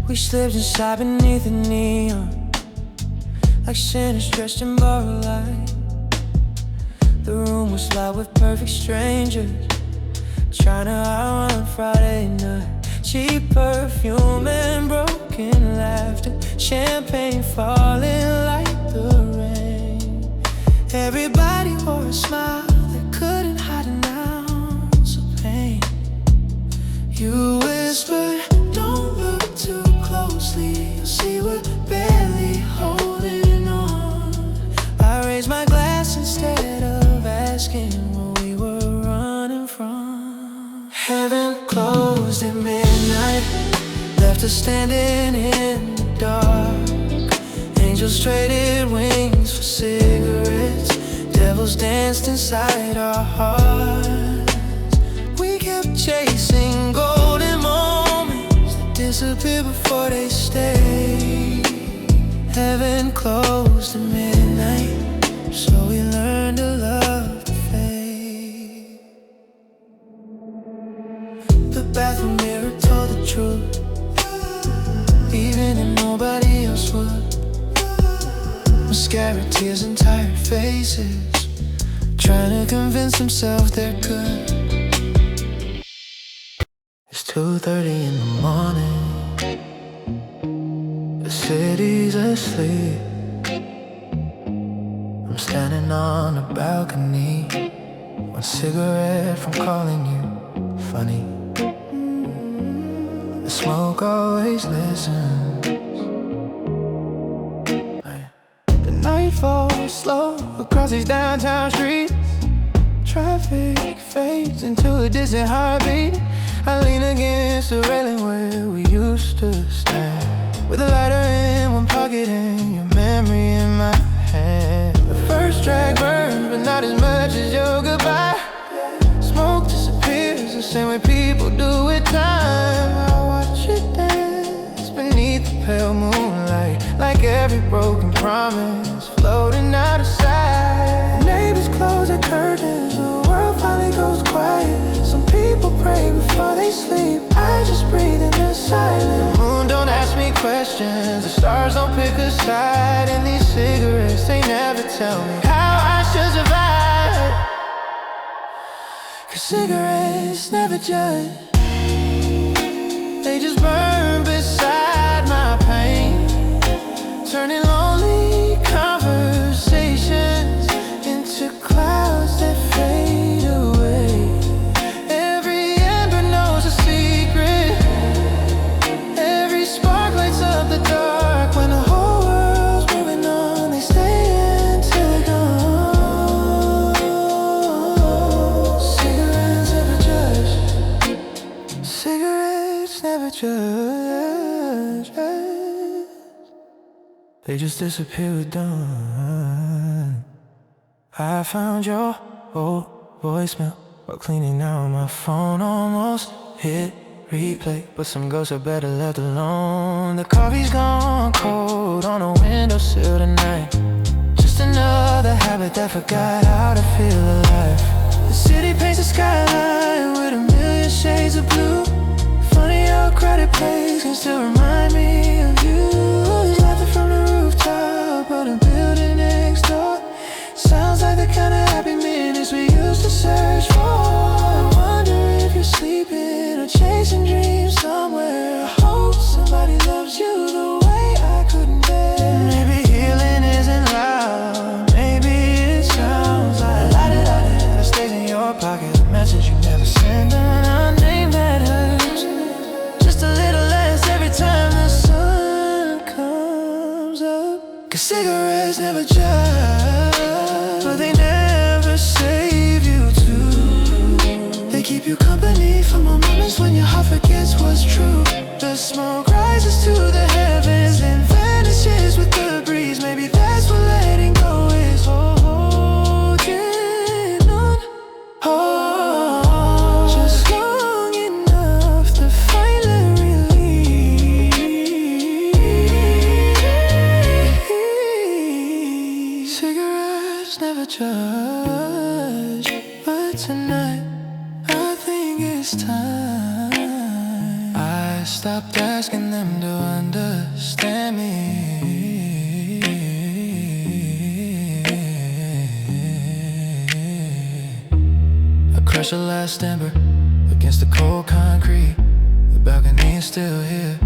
We slipped inside beneath the neon, like sinners dressed in borrowed light. The room was loud with perfect strangers, trying to outrun Friday night. Cheap perfume and broken laughter, champagne falling like the rain. Everybody wore a smile that couldn't hide an ounce of pain. You whispered, don't look too closely, you'll see we're barely holding on. I raised my glass instead of asking what we were running from. Heaven closed at midnight, left us standing in the dark. Angels traded wings for cigarettes, devils danced inside our hearts. We kept chasing golden moments that disappear before they stay. Heaven closed at midnight, so we learned to love the fade. The bathroom mirror told the truth, even if nobody else would. Mascara, tears, and tired faces, trying to convince themselves they're good. It's 2:30 in the morning, the city's asleep. I'm standing on a balcony, one cigarette from calling you funny. The smoke always listens. The night falls slow across these downtown streets. Traffic fades into a distant heartbeat. I lean against the railing where we used to stand, with a lighter in one pocket and your memory in my hand. The first track burns, but not as much as your goodbye. Smoke disappears the same way people do with time. I watch it dance beneath the pale moonlight, like every broken promise floating out of sight. Neighbors close their curtains, the world finally goes quiet. Some people pray before they sleep, I just breathe in the silence. The moon don't ask me questions, the stars don't pick a side. And these cigarettes, they never tell me how I should survive. 'Cause cigarettes never judge, they just burn beside my pain, turning lonely conversations into clouds that fade away. Every ember knows a secret, every spark lights up the dark. When the whole world's moving on, they stay until they're gone. Cigarettes never judge, cigarettes never judge, they just disappear with dawn. I found your old voicemail while cleaning out my phone. Almost hit replay, but some ghosts are better left alone. The coffee's gone cold on a windowsill tonight, just another habit that forgot how to feel alive. The city paints the skyline with a million shades of blue. Funny how a crowded place can still remind me of you. Laughter from the rooftop of the building next door, sounds like the kind of happy minutes we used to search for. I wonder if you're sleeping or chasing dreams somewhere. I hope somebody loves you the way I couldn't bear. Maybe healing isn't loud, maybe it sounds like la-da-da-da that stays in your pocket, a message you never send, and a name that hurts just a little less every time the sun comes up. 'Cause cigarettes never judge, but they never save you too. They keep you company for moments when your heart forgets what's true. The smoke rises to the heavens and vanishes with the breeze. Maybe that's what letting go is. Holding on, oh, just long enough to finally release. Cigarettes never judge, but tonight I think it's time I stopped asking expecting them to understand me. I crush the last ember against the cold concrete. The balcony is still here,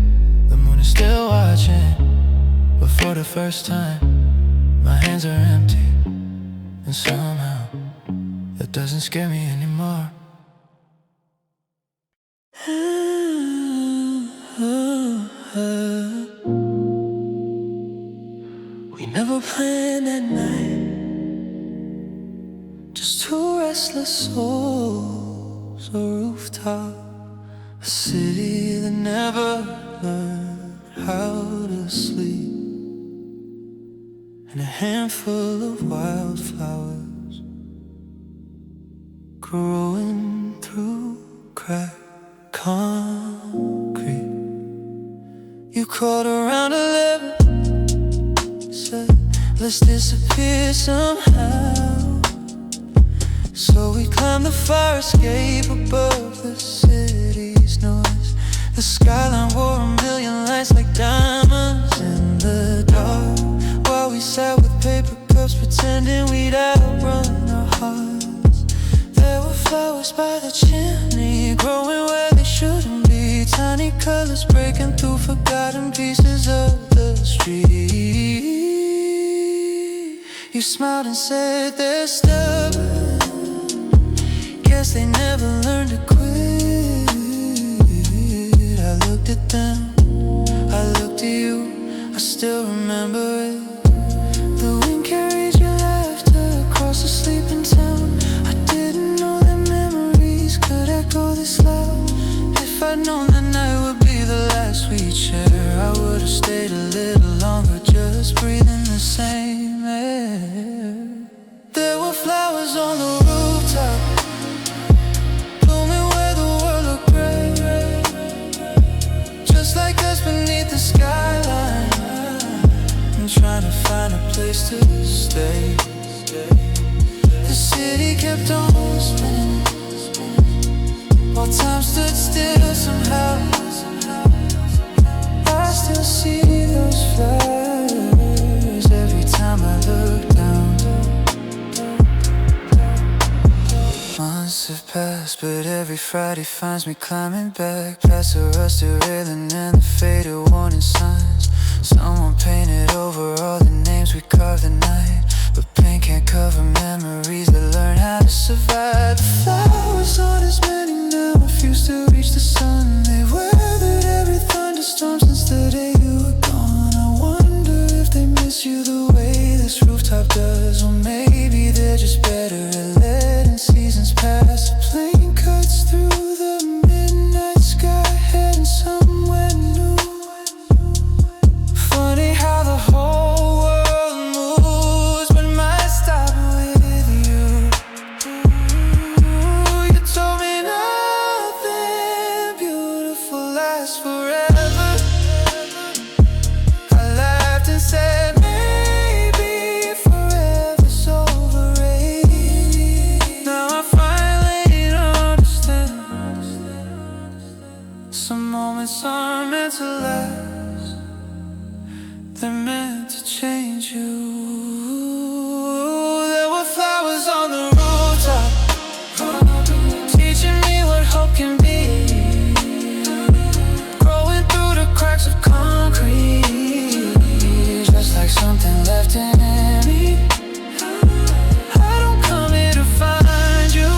the moon is still watching. But for the first time, my hands are empty. And somehow, that doesn't scare me anymore. We never planned that night, just two restless souls, a rooftop, a city that never learned how to sleep, and a handful of wildflowers growing through cracked concrete. You called around 11, said let's disappear somehow. So we climbed the fire escape above the city's noise. The skyline wore a million lights like diamonds in the dark, while we sat with paper cups pretending we'd outrun our hearts. There were flowers by the chimney, growing where they shouldn't be. Tiny colors breaking through forgotten pieces of the street. You smiled and said they're stubborn, guess they never learned to quit. I looked at them, I looked at you, I still remember it. The wind carried your laughter across the sleeping town. I didn't know that memories could echo this loud. If I'd known that night would be the last we'd share, I would've stayed a little longer, just breathing the same air. There were flowers on the rooftop, blooming where the world looked gray, just like us beneath the skyline, and trying to find a place to stay. The city kept on spinning while time stood still somehow. I still see those flowers every time I look down. Months have passed, but every Friday finds me climbing back past the rusted railing and the faded warning signs. Someone painted over all the names we carved at night, but paint can't cover memories that learn how to survive. The flowers aren't as many now, refuse to reach the sun. They weathered every thunderstorm since the day you were gone. I wonder if they miss you the way this rooftop does, or maybe they're just better at letting seasons pass. A plane cuts through the midnight sky, heading somewhere new. Funny how the whole world moves, but might stop with you. You told me nothing beautiful lasts forever. I laughed and said maybe forever's overrated. Now I finally understand, some moments are meant to last, they're meant to change you. There were flowers on the rooftop, teaching me what hope can be, growing through the cracks of concrete, just like something left in me. I don't come here to find you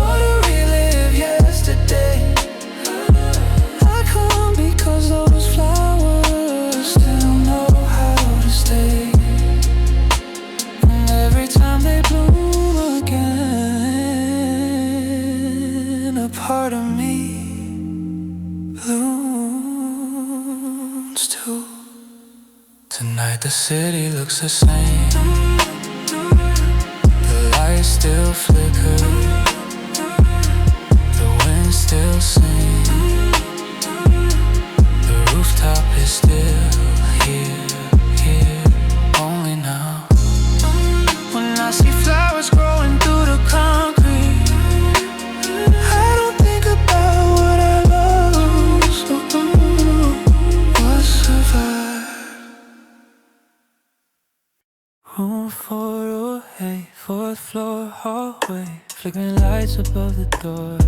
or to relive yesterday. I come because those flowers still know how to stay, and every time they bloom again, a part of me blooms too. Tonight the city looks the same, the lights still flicker, the wind still sings, the rooftop is still here, only now. When I see flowers growing through the concrete, I don't think about what I lost. 408, fourth floor hallway, flickering lights above the door.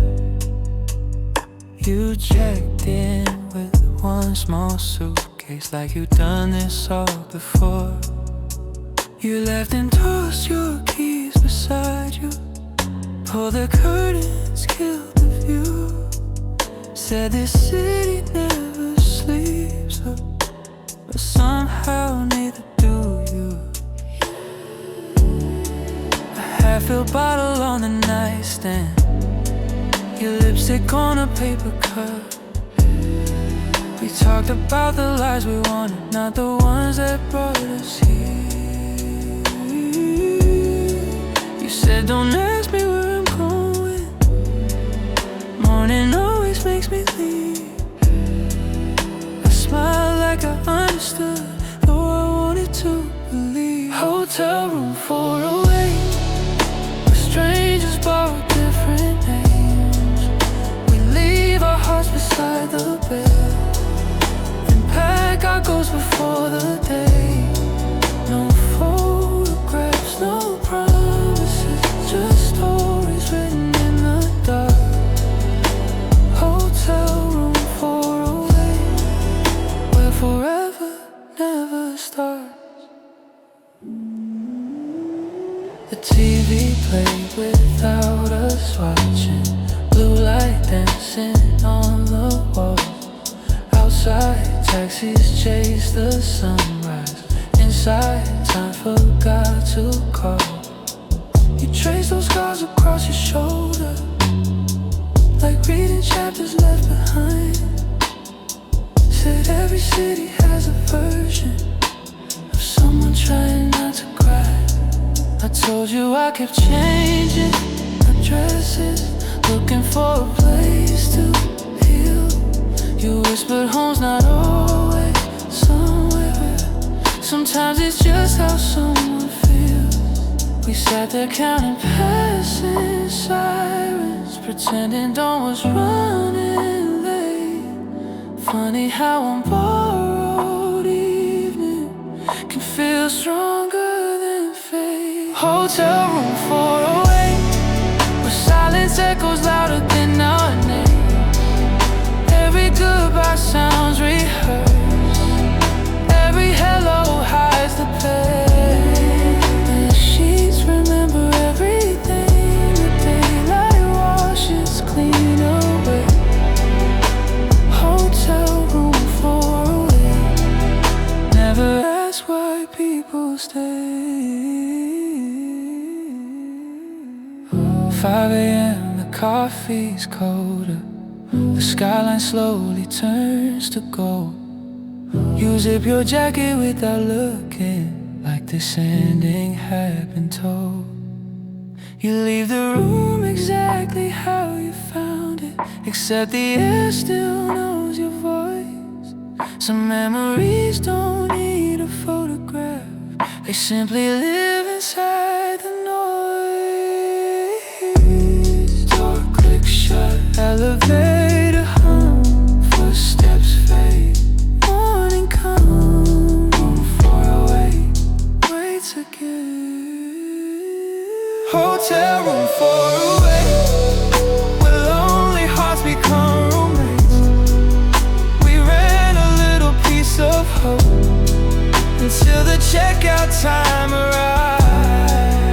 You checked in with one small suitcase, like you'd done this all before. You left and tossed your keys beside you, pulled the curtains, killed the view. Said this city never sleeps, but somehow neither do you. A half-filled bottle on the nightstand, your lipstick on a paper cup. We talked about the lives we wanted, not the ones that brought us here. You said don't ask me where I'm going, morning always makes me leave. I smiled like I understood, though I wanted to believe. Hotel room 408, where strangers borrow different names. We leave our hearts beside the bed, then pack our ghosts before the day. No photographs, no promises, just stories written in the dark. Hotel room 408, where forever never starts. The TV played without us watching, blue light dancing on the wall. Outside, taxis chase the sunrise. Inside, time forgot to call. You trace those scars across your shoulder, like reading chapters left behind. Said every city has a version of someone trying not to cry. I told you I kept changing addresses, looking for a place to heal. You whispered home's not always somewhere, sometimes it's just how someone feels. We sat there counting passing sirens, pretending dawn was running late. Funny how one borrowed evening can feel stronger than fate. Hotel room 408, where silence echoes louder than our names. Every goodbye sounds rehearsed, every hello hides the pain. The sheets remember everything, the daylight washes clean away. Hotel room 408, never ask why people stay. 5 a.m. the coffee's colder, the skyline slowly turns to gold. You zip your jacket without looking, like this ending had been told. You leave the room exactly how you found it, except the air still knows your voice. Some memories don't need a photograph, they simply live inside the noise. Door clicks shut, elevator hum, footsteps fade, morning come, room 408 waits again. Hotel room 408, where lonely hearts become roommates. We ran a little piece of hope until the checkout time arrived.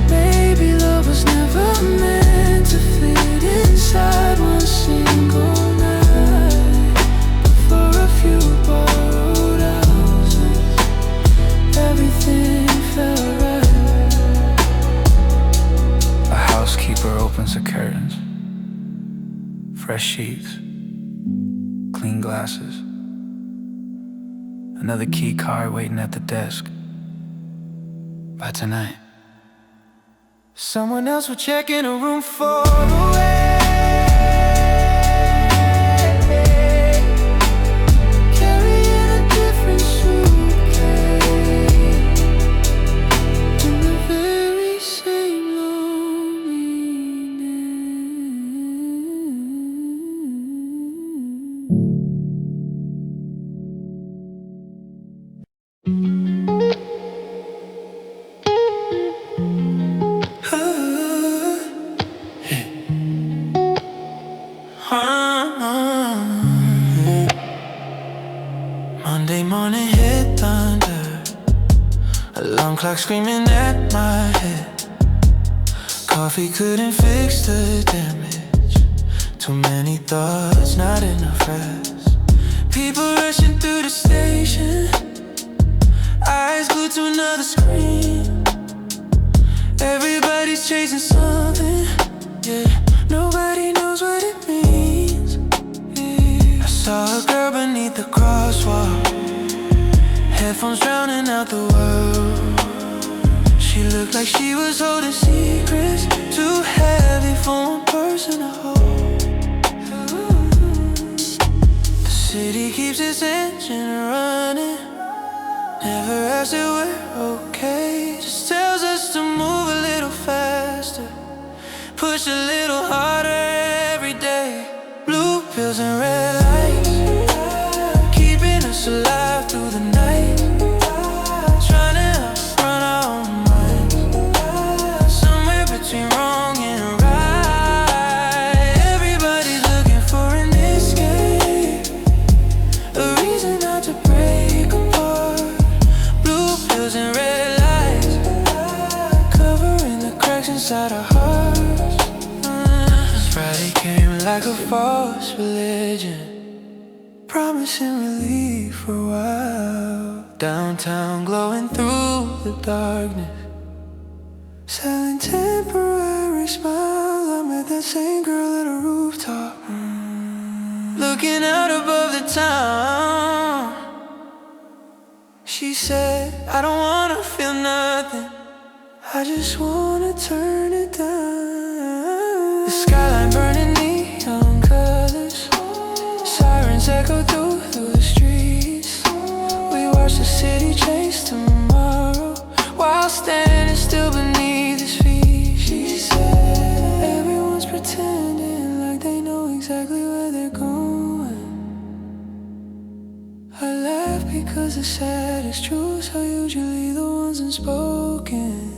Maybe love was never meant to fit inside one single night, but for a few borrowed houses, everything felt right. A housekeeper opens the curtains, fresh sheets, clean glasses, another key card waiting at the desk. By tonight, someone else will check in a room 408. Carrying a different suitcase, in the very same loneliness. Monday morning hit thunder, alarm clock screaming at my head. Coffee couldn't fix the damage. Too many thoughts, not enough rest. People rushing through the station, eyes glued to another screen. Everybody's chasing something, yeah. Nobody knows what it means, yeah. I saw a girl beneath the crosswalk, headphones drowning out the world. She looked like she was holding secrets too heavy for one person to hold. The city keeps its engine running, never asks if we're okay, just tells us to move a little faster, push a little harder every day. Blue pills and red lights, keeping us alive through the night, trying to outrun our minds, somewhere between wrong and right. Everybody's looking for an escape, a reason not to break apart. Blue pills and red lights, covering the cracks inside our hearts. Friday came like a false religion, promising relief for a while. Downtown glowing through the darkness, selling temporary smiles. I met that same girl at a rooftop, looking out above the town. She said, I don't wanna feel nothing, I just wanna turn it down. The skyline burning neon colors, sirens echo through the streets. We watch the city chase tomorrow while standing still beneath his feet. She said, everyone's pretending like they know exactly where they're going. I laugh because the saddest truths are usually the ones unspoken.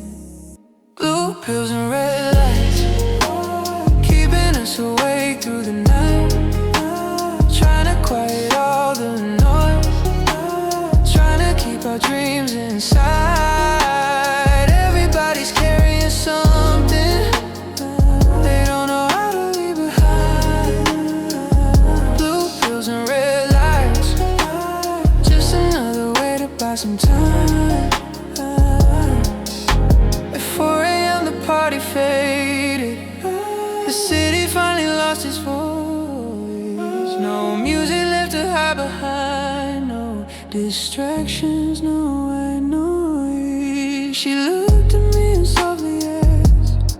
Blue pills and red lights, keeping us awake through the night, trying to quiet all the noise, trying to keep our dreams inside. Everybody's carrying something they don't know how to leave behind. Blue pills and red lights, just another way to buy some time. At 4 a.m. the party faded, the city finally lost its voice. No music left to hide behind, no distractions, no white noise. She looked at me and softly asked,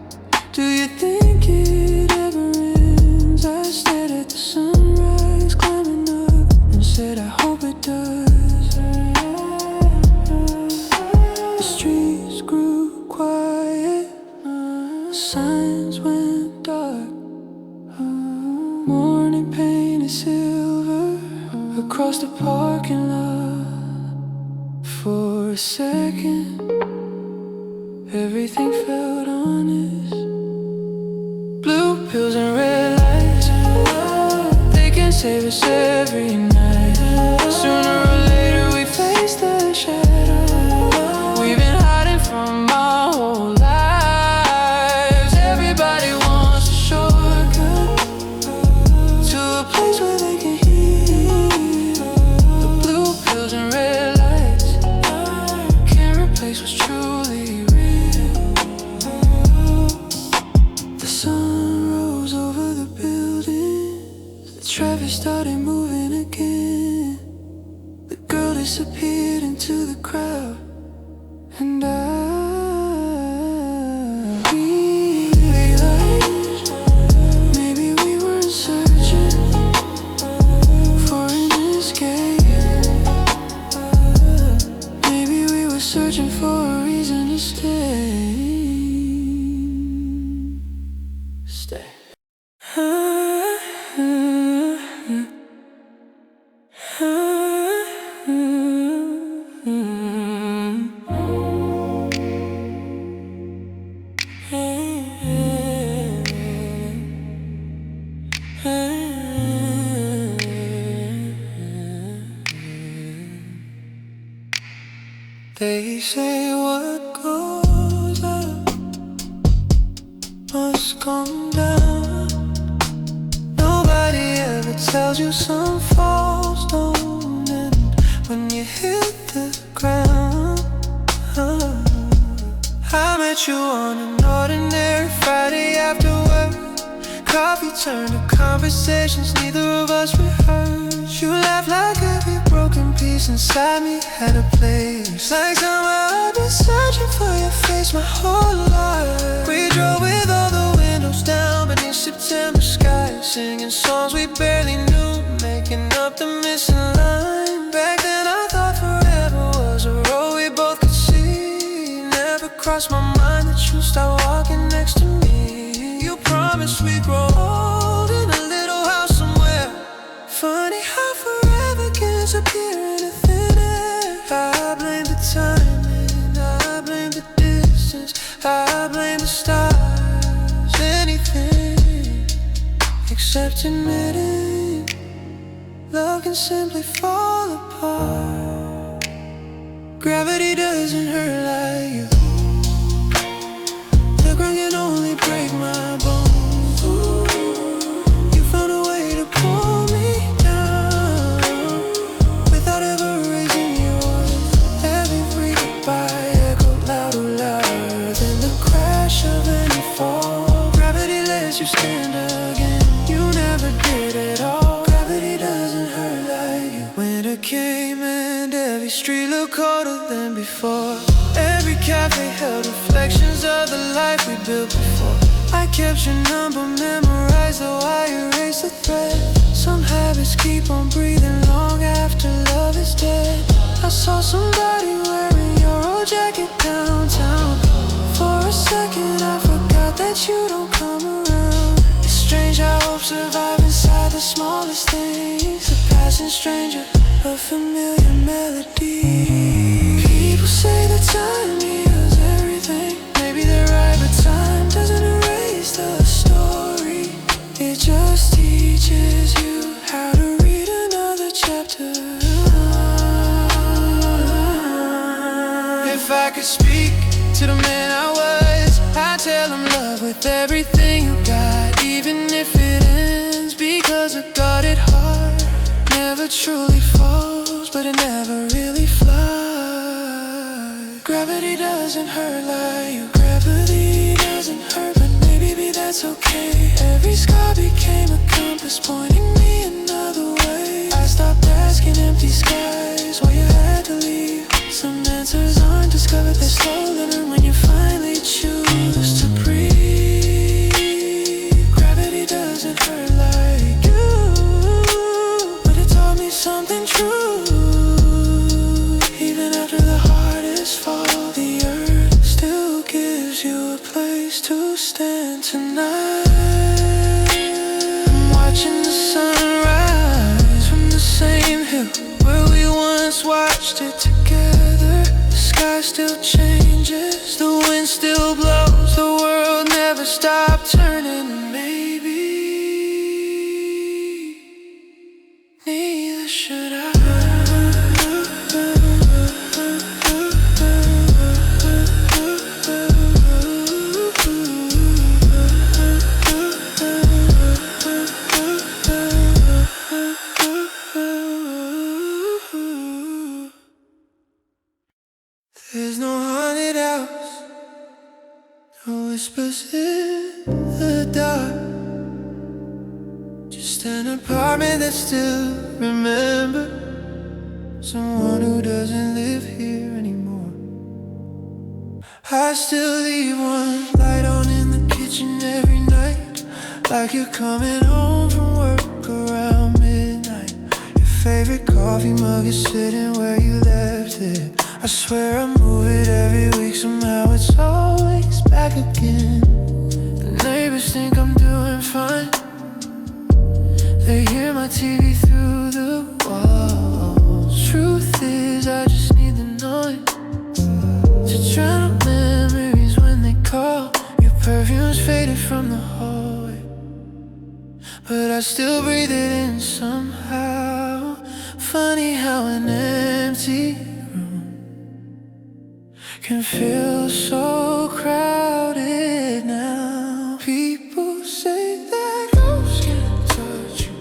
do you think it ever ends? I stared at the sunrise climbing up and said, I hope it does. The streets grew quiet, signs went dark, morning painted silver across the parking lot. For a second, everything felt honest. Blue pills and red lights, they can save us every night. Sooner or later we face the shadow we've been hiding from our whole lives. Everybody wants a shortcut to a place where they can hear. The blue pills and red lights can't replace what's truly real. The sun rose over the buildings, the traffic started moving again. The girl disappeared into the crowd, and I realized maybe we weren't searching for an escape. Maybe we were searching for a reason to stay. Stay. They say what goes up must come down. Nobody ever tells you some falls don't end when you hit the ground. I met you on an ordinary Friday after work. Coffee turned to conversations neither of us rehearsed. You laughed like every broken piece inside me had a place. Like somehow I've been searching for your face my whole life. We drove with all the windows down beneath September skies, singing songs we barely knew, making up the missing line. Back then I thought forever was a road we both could see. Never crossed my mind that you'd start walking next to me. You promised we'd grow old in a little house somewhere. Funny how forever can disappear in a thin air. I blame the timing, I blame the distance, I blame the stars. Anything except admitting love can simply fall apart. Gravity doesn't hurt like you. The ground can only break my bones. You found a way to pull me down without ever raising yours. Every goodbye echoed louder than the crash of any fall. Gravity lets you stand again. You never did at all. Gravity doesn't hurt like you. Winter came and every street looked colder than before. Every cafe held reflections of the life we built before. I kept your number memorized, though I erased the thread. Some habits keep on breathing long after love is dead. I saw somebody wearing your old jacket downtown. For a second I forgot that you don't come around. It's strange how hope survive inside the smallest things. A passing stranger, a familiar melody. People say that time heals everything. Maybe they're right, but time doesn't erase the story. It just teaches you how to read another chapter. If I could speak to the man I was, I'd tell him love with everything you got, even if it ends because I got it hard. Never truly falls, but it never really flies. Gravity doesn't hurt like you. Gravity doesn't hurt, but maybe that's okay. Every scar became a compass pointing me another way. I stopped asking empty skies why you had to leave. Some answers aren't discovered, they're slow living when you finally choose to breathe. Gravity doesn't hurt like you, but it taught me something true. Even after the hardest fall, the earth still gives you a place to stand tonight. I'm watching the sunrise from the same hill where we once watched it together. The sky still changes, the wind still blows, the world never stopped turning. Maybe neither should I. There's no haunted house, no whispers in the dark. Just an apartment that still remembers someone who doesn't live here anymore. I still leave one light on in the kitchen every night, like you're coming home from work around midnight. Your favorite coffee mug is sitting where you left it. I swear I move it every week, somehow it's always back again. The neighbors think I'm doing fine. They hear my TV through the walls. Truth is, I just need the noise to drown out memories when they call. Your perfume's faded from the hallway, but I still breathe it in somehow. Funny how an empty room can feel so crowded now. People say that ghosts can't touch you,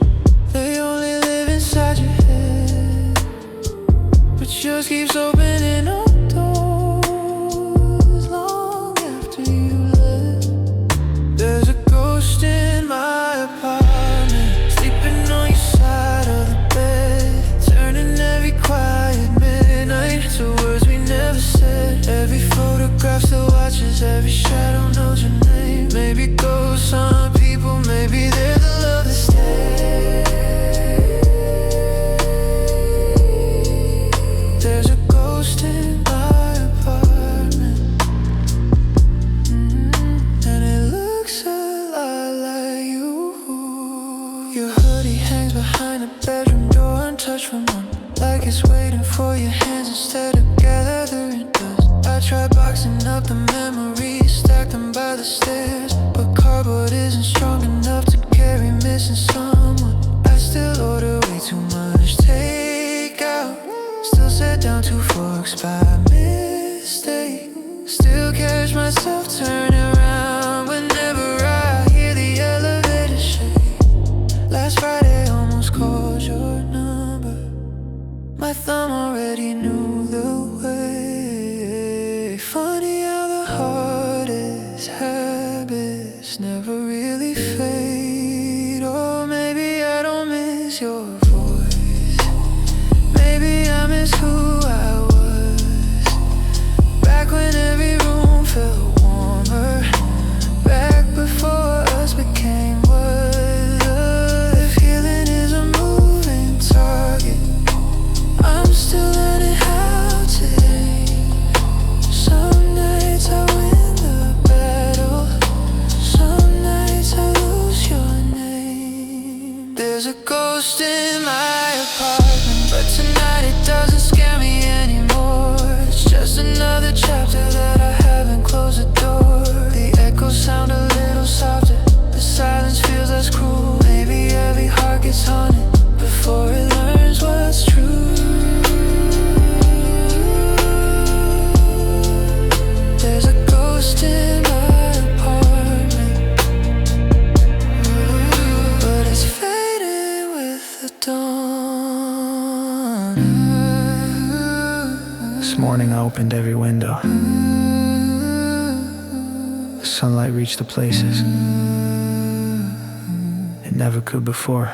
they only live inside your head. But yours keeps opening up doors long after you left. There's a ghost in my apartment, sleeping on your side of the bed, turning every quiet midnight to words we never said. Every photograph still watches, every shadow knows your name. Maybe ghosts aren't people, maybe they're the love that stays. There's a ghost in my apartment, and it looks a lot like you. Your hoodie hangs behind the bedroom door, untouched for months, like it's waiting for your hands instead of gathering dust. I tried boxing up the memories, stacked them by the stairs, but cardboard isn't strong enough to carry missing someone. I still order way too much takeout, still sat down 2 forks by mistake, still catch myself turning around whenever I hear the elevator shake. Last Friday almost called your number, my thumb already knew the way. Funny how the hardest habits never really fade. Or maybe I don't miss your voice, maybe I miss who I was, back when every room felt warmer, back before us became what the feeling is a moving target. I'm still learning how to aim. Some nights I win the battle, some nights I lose your name. There's a ghost in my apartment, but tonight it doesn't scare me anymore. It's just another chapter that I haven't closed the door. The echoes sound a little softer, the silence feels less cruel. Maybe every heart gets haunted before it learns what's true. There's a ghost in my apartment, but it's fading with the dawn. This morning I opened every window. The sunlight reached the places it never could before.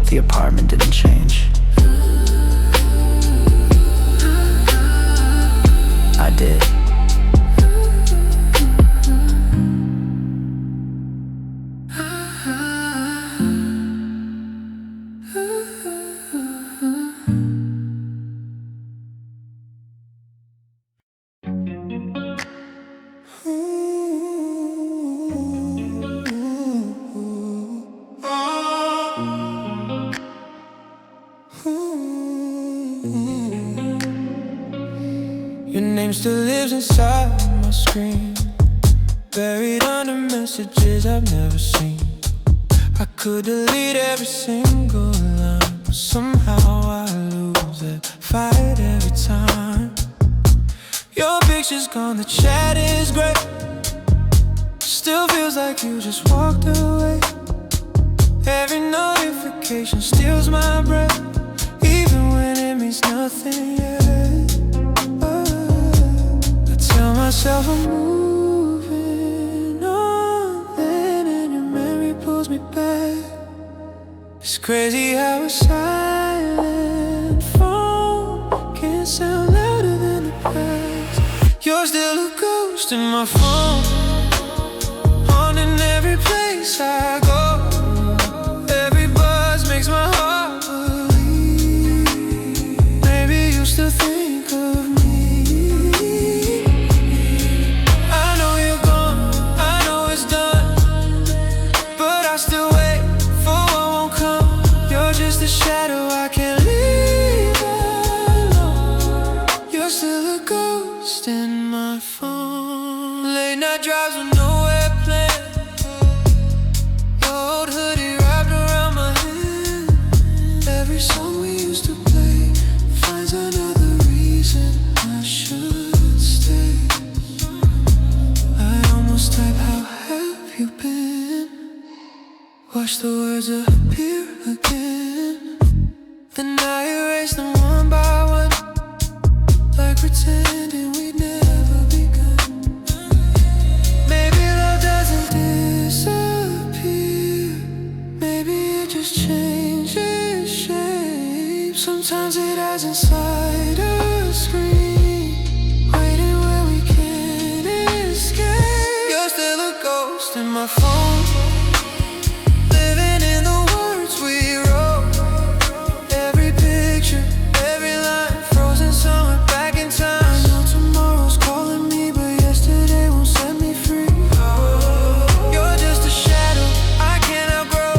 The apartment didn't change, I did. Your name still lives inside my screen, buried under messages I've never seen. I could delete every single line, but somehow I lose that fight every time. Your picture's gone, the chat is great, still feels like you just walked away. Every notification steals my breath, even when it means nothing yet. I tell myself I'm moving on, then and your memory pulls me back. It's crazy how a silent phone can sound louder than the past. You're still a ghost in my phone, haunting every place I go. Every buzz makes my heart believe. Maybe you still think of me. I know you're gone, I know it's done, but I still wait for what won't come. You're just a shadow I can't leave alone. You're still a ghost in my phone. Late night drives with nowhere planned, your watch the words appear again, then I erase them one by one, like pretending we'd never begun. Maybe love doesn't disappear, maybe it just changes shape. Sometimes it hides inside a screen, waiting where we can't escape. You're still a ghost in my phone, living in the words we wrote. Every picture, every line, frozen somewhere back in time. I know tomorrow's calling me, but yesterday won't set me free. You're just a shadow I can't outgrow.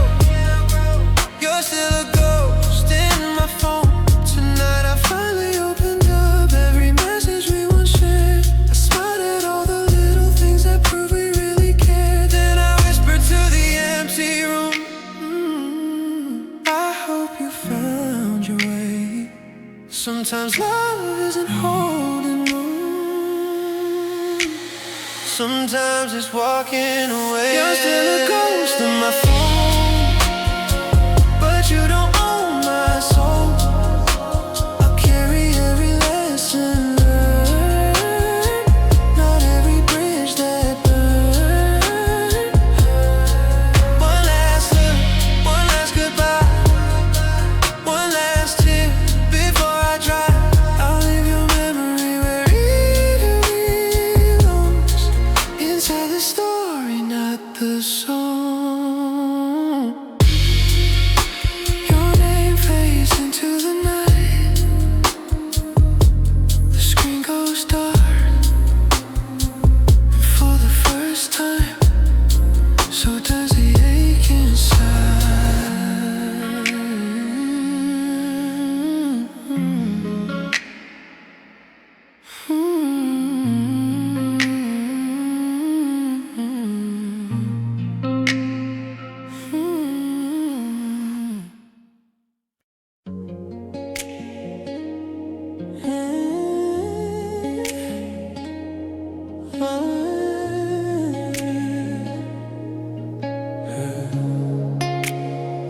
You're still a ghost in my phone. Tonight I finally opened up every message we once shared. I smiled at all the little things that prove we really cared. Then I whispered to the empty room, I hope you found your way. Sometimes love isn't holding on, sometimes it's walking away. You're still a ghost in my phone, but you don't own my soul. I'll carry every lesson learned, not every bridge that burned. One last look, one last goodbye, one last tear before I dry. I'll leave your memory where it belongs, inside the story, not the song. Your name fades into the night, the screen goes dark, and for the first time, so does the ache inside.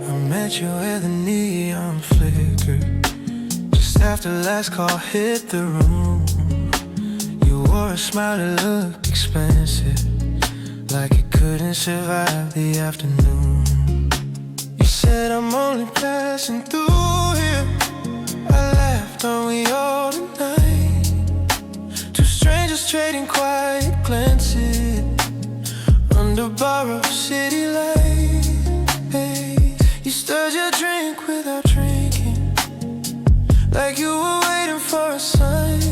I met you where the neon flickered, just after last call hit the room. You wore a smile that looked expensive, like it couldn't survive the afternoon. You said, I'm only passing through here. I laughed, aren't we all tonight? Two strangers trading quiet glances under borrowed city lights. You stirred your drink without drinking, like you were waiting for a sign.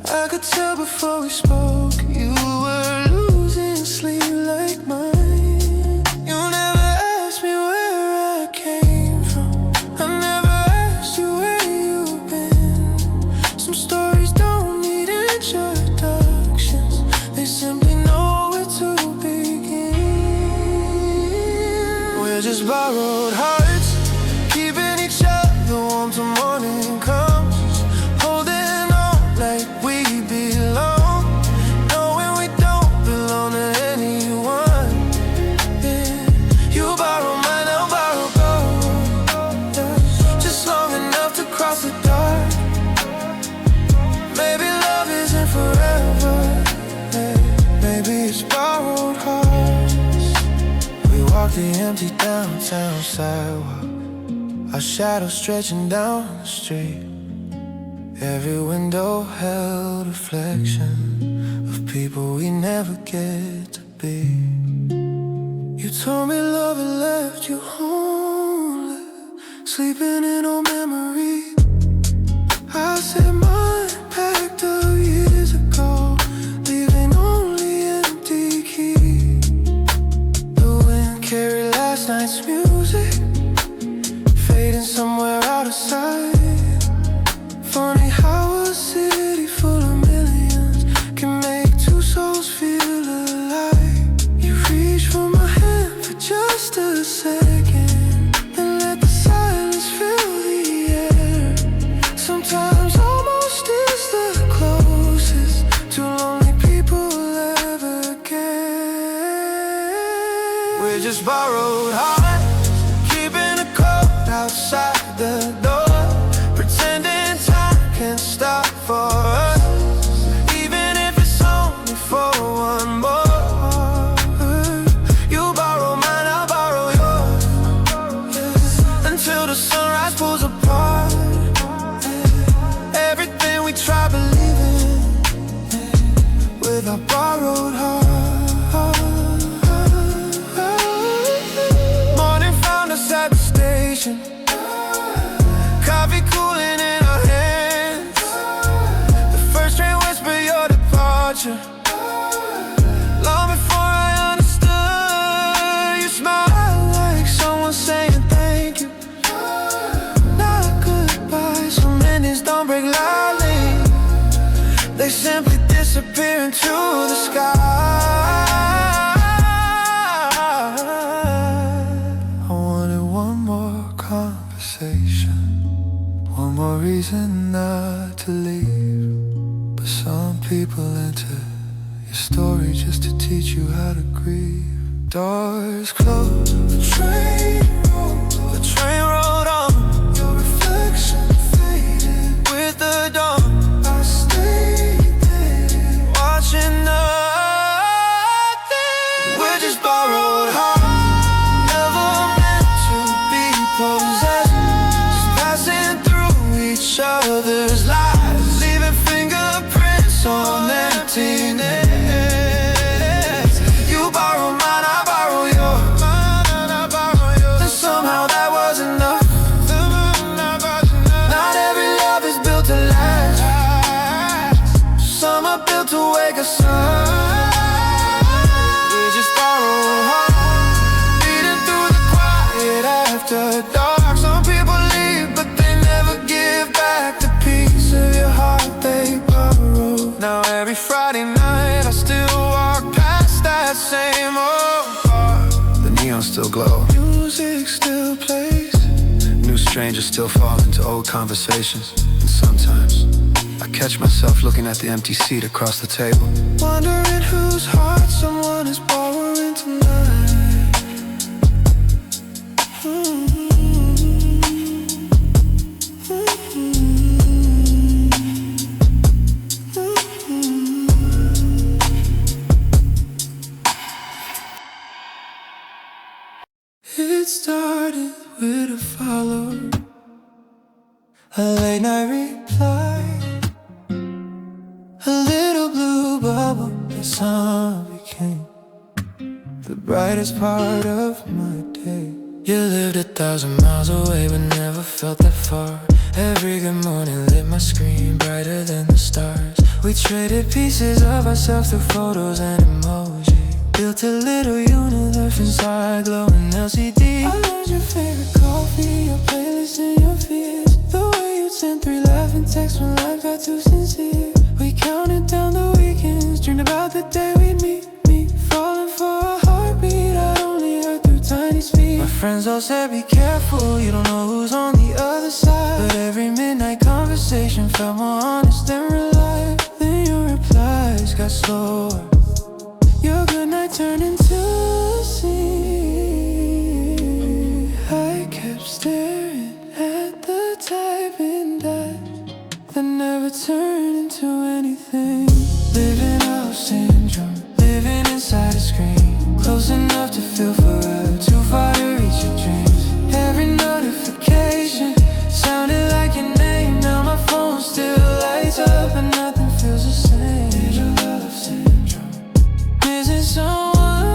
I could tell before we spoke, you were losing sleep like mine. You never asked me where I came from, I never asked you where you've been. Some stories don't need introductions, they simply know where to begin. We're just borrowed hearts, keeping each other warm till morning comes, holding on like we belong, knowing we don't belong to anyone. Yeah. You borrow mine, I'll borrow gold, just long enough to cross the dark. Maybe love isn't forever, maybe it's borrowed hearts. We walk the empty downtown sidewalk, our shadows stretching down the street. Every window held a reflection of people we never get to be. You told me love had left you home, sleeping in old memories. I said mine packed up years ago, leaving only empty keys. The wind carried last night's music, fading somewhere out of sight. Funny how a city full of millions can make two souls feel alive. You reached for my hand for just a second, and let the silence fill the air. Sometimes almost is the closest two lonely people ever get. We're just borrowed hearts, keeping the cold outside the door, pretending time can't stop for us, even if it's only for one more. You borrow mine, I'll borrow yours, until the sunrise pulls apart everything we try believing with our borrowed heart. Morning found us at the station, coffee cooling in our hands. The first train whispered your departure. Long before I understood, you smiled like someone saying thank you. Not goodbye, so minutes don't break loudly, they simply disappear into the sky. I wanted one more conversation, one more reason not to leave. But some people enter your story just to teach you how to grieve. Doors closed, the train rolled on, your reflection faded with the dawn. I stayed there, watching nothing. We're just borrowed hearts, never meant to be possessed, just passing through each other's lives, leaving fingerprints on emptiness. You borrow mine, I borrow yours, and somehow that was enough. Not every love is built to last, some are built to wake us up. We just borrow hearts, beating through the quiet after dark. Some people leave, but they never give back the piece of your heart they borrowed. Now every Friday night I still walk past that same old bar. The neon still glow, music still plays, new strangers still fall into old conversations. And sometimes I catch myself looking at the empty seat across the table, wondering whose heart someone is borrowing tonight. It started with a follow, a late night reply, a little blue bubble that sun became the brightest part of my day. You lived 1,000 miles away but never felt that far. Every good morning lit my screen brighter than the stars. We traded pieces of ourselves through photos and emoji, built a little universe inside glowing LCD. I learned your favorite coffee, your playlist and your fears, the way you'd send 3 laughing texts when life got too sincere. We counted down the weekends, dreamed about the day we'd meet, falling for a heartbeat I'd only heard through tiny speed. My friends all said be careful, you don't know who's on the other side. But every midnight conversation felt more honest and reliable. Then your replies got slower, your good night turned into a scene. I kept staring at the typing dash that never turned into anything. Living out syndrome, living inside a screen, close enough to feel forever, too far to reach your dreams. Every notification sounded like your name. Now my phone still lights up and nothing feels the same. Digital love syndrome, missing someone,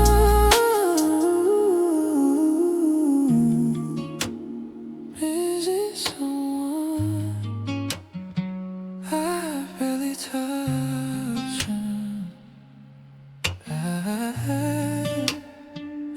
missing someone I barely touch him.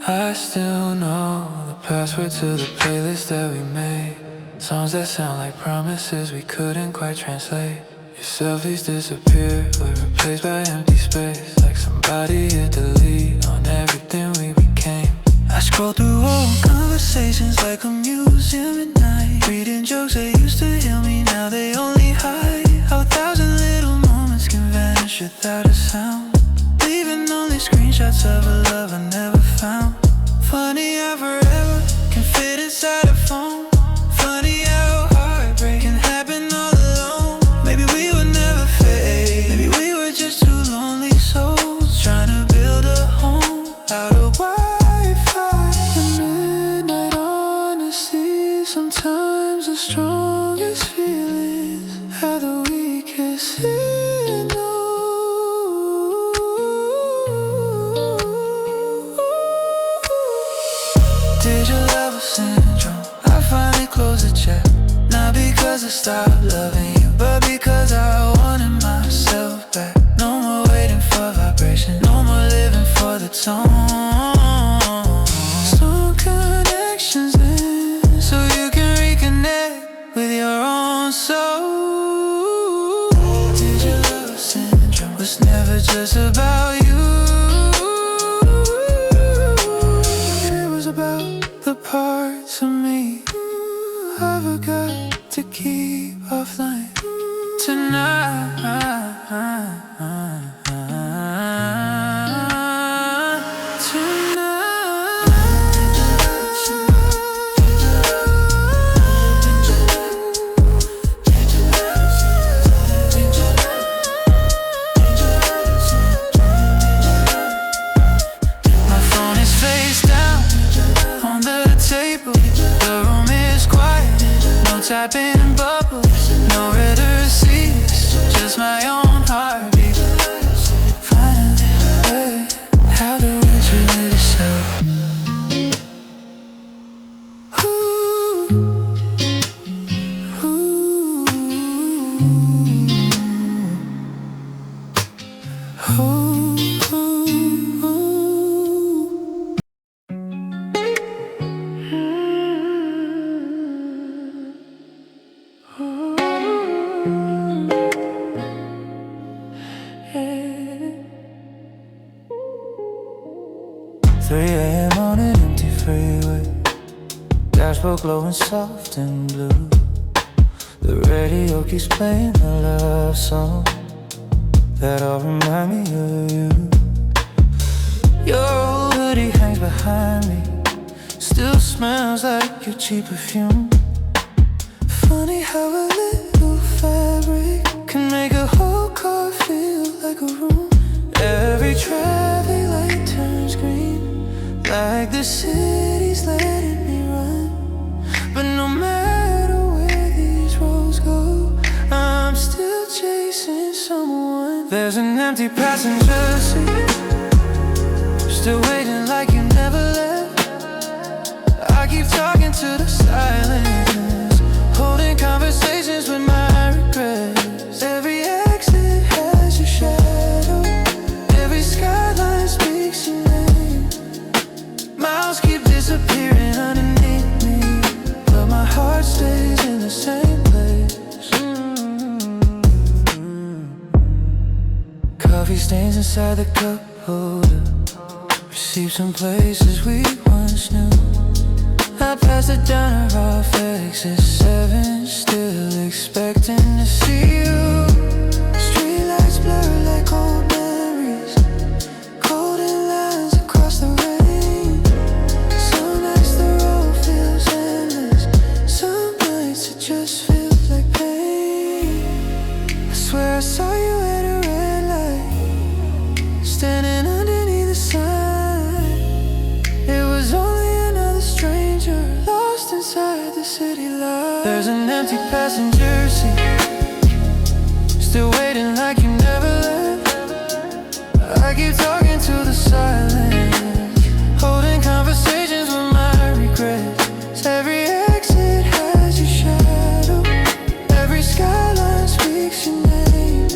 I still know the password to the playlist that we made, songs that sound like promises we couldn't quite translate. Your selfies disappear, were replaced by empty space, like somebody hit delete on everything we became. I scroll through old conversations like a museum at night, reading jokes that used to heal me, now they only hide. How 1,000 little moments can vanish without a sound, leaving only screenshots of a love I never found. Funny I stopped loving you, but because I wanted myself back. No more waiting for vibration, no more living for the tone. Some connections then, so you can reconnect with your own soul. Digital syndrome was never just about you. It was about the parts of me I forgot to keep offline tonight. My phone is face down on the table. The room is quiet, no typing bubbles, no red receipts, just my own heartbeat. Finally, hey, how do we really decide? Ooh, ooh, ooh, ooh, ooh. 3 a.m. on an empty freeway, dashboard glowing soft and blue. The radio keeps playing a love song that all remind me of you. Your old hoodie hangs behind me, still smells like your cheap perfume. Funny how a little fabric can make a whole car feel like a room. Every traffic light turns green, like the city's letting me run. But no matter where these roads go, I'm still chasing someone. There's an empty passenger seat, still waiting like you never left. I keep talking to the silence, holding conversations with my regrets. Every exit has your shadow, every skyline speaks your name. Miles keep disappearing underneath me, but my heart stays in the same place. Coffee stains inside the cup holder, receipts from places we once knew. I passed it down a rough exit 7, still expecting to see you. Streetlights blur like old memories, golden lines across the rain. Some nights the road feels endless, some nights it just feels like pain. I swear I saw you at a red light, standing underneath the sun. It was only another stranger lost inside the city lights. There's an empty passenger seat, still waiting like you never left. I keep talking to the silence, holding conversations with my regrets. Every exit has your shadow, every skyline speaks your name.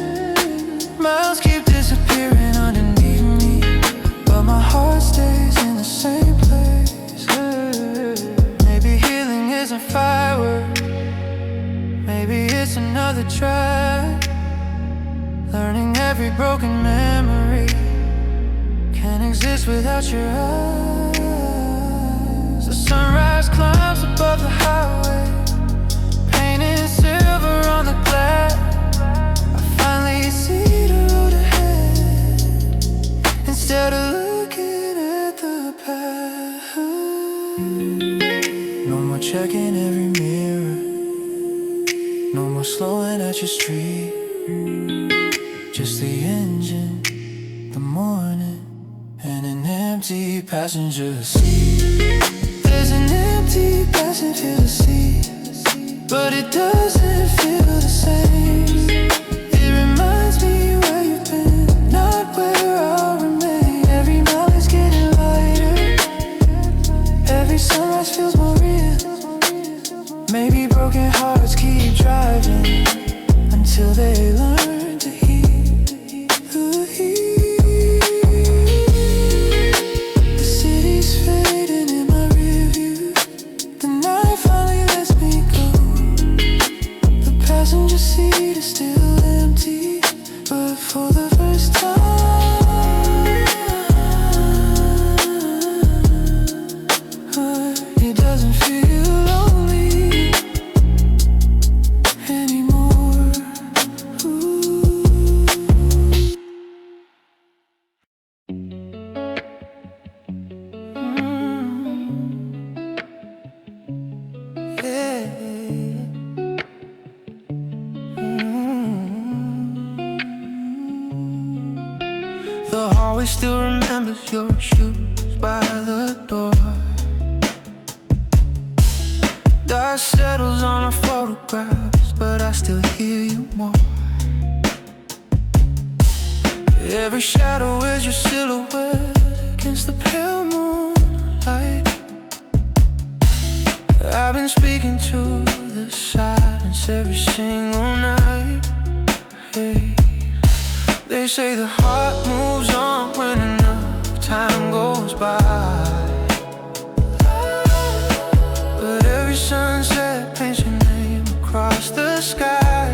Miles keep disappearing underneath me, but my heart stays in the same place. Maybe healing isn't fireworks, maybe it's another track. Learning every broken memory can't exist without your eyes. The sunrise climbs above the highway, painted silver on the glass. I finally see the road ahead, instead of looking at the past. No more checking every mirror, no more slowing at your street. Just the engine, the morning, and an empty passenger seat. There's an empty passenger seat, but it doesn't feel the same. It reminds me where you've been, not where I'll remain. Every mile is getting lighter, every sunrise feels more real. Maybe broken hearts keep driving. The hallway still remembers your shoes by the door. Dust settles on our photographs, but I still hear you more. Every shadow is your silhouette against the pale moonlight. I've been speaking to the silence every single night. Hey. They say the heart moves on when enough time goes by. But every sunset paints your name across the sky.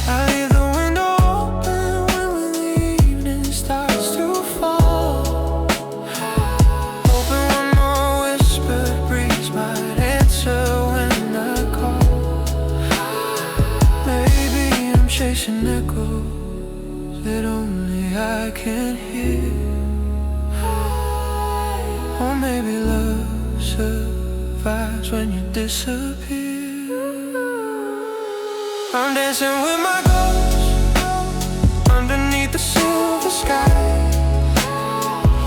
I leave the window open when the evening starts to fall, hoping one more whispered breeze might answer when I call. Maybe I'm chasing echoes that only I can hear. Or maybe love survives when you disappear. I'm dancing with my ghost underneath the silver sky,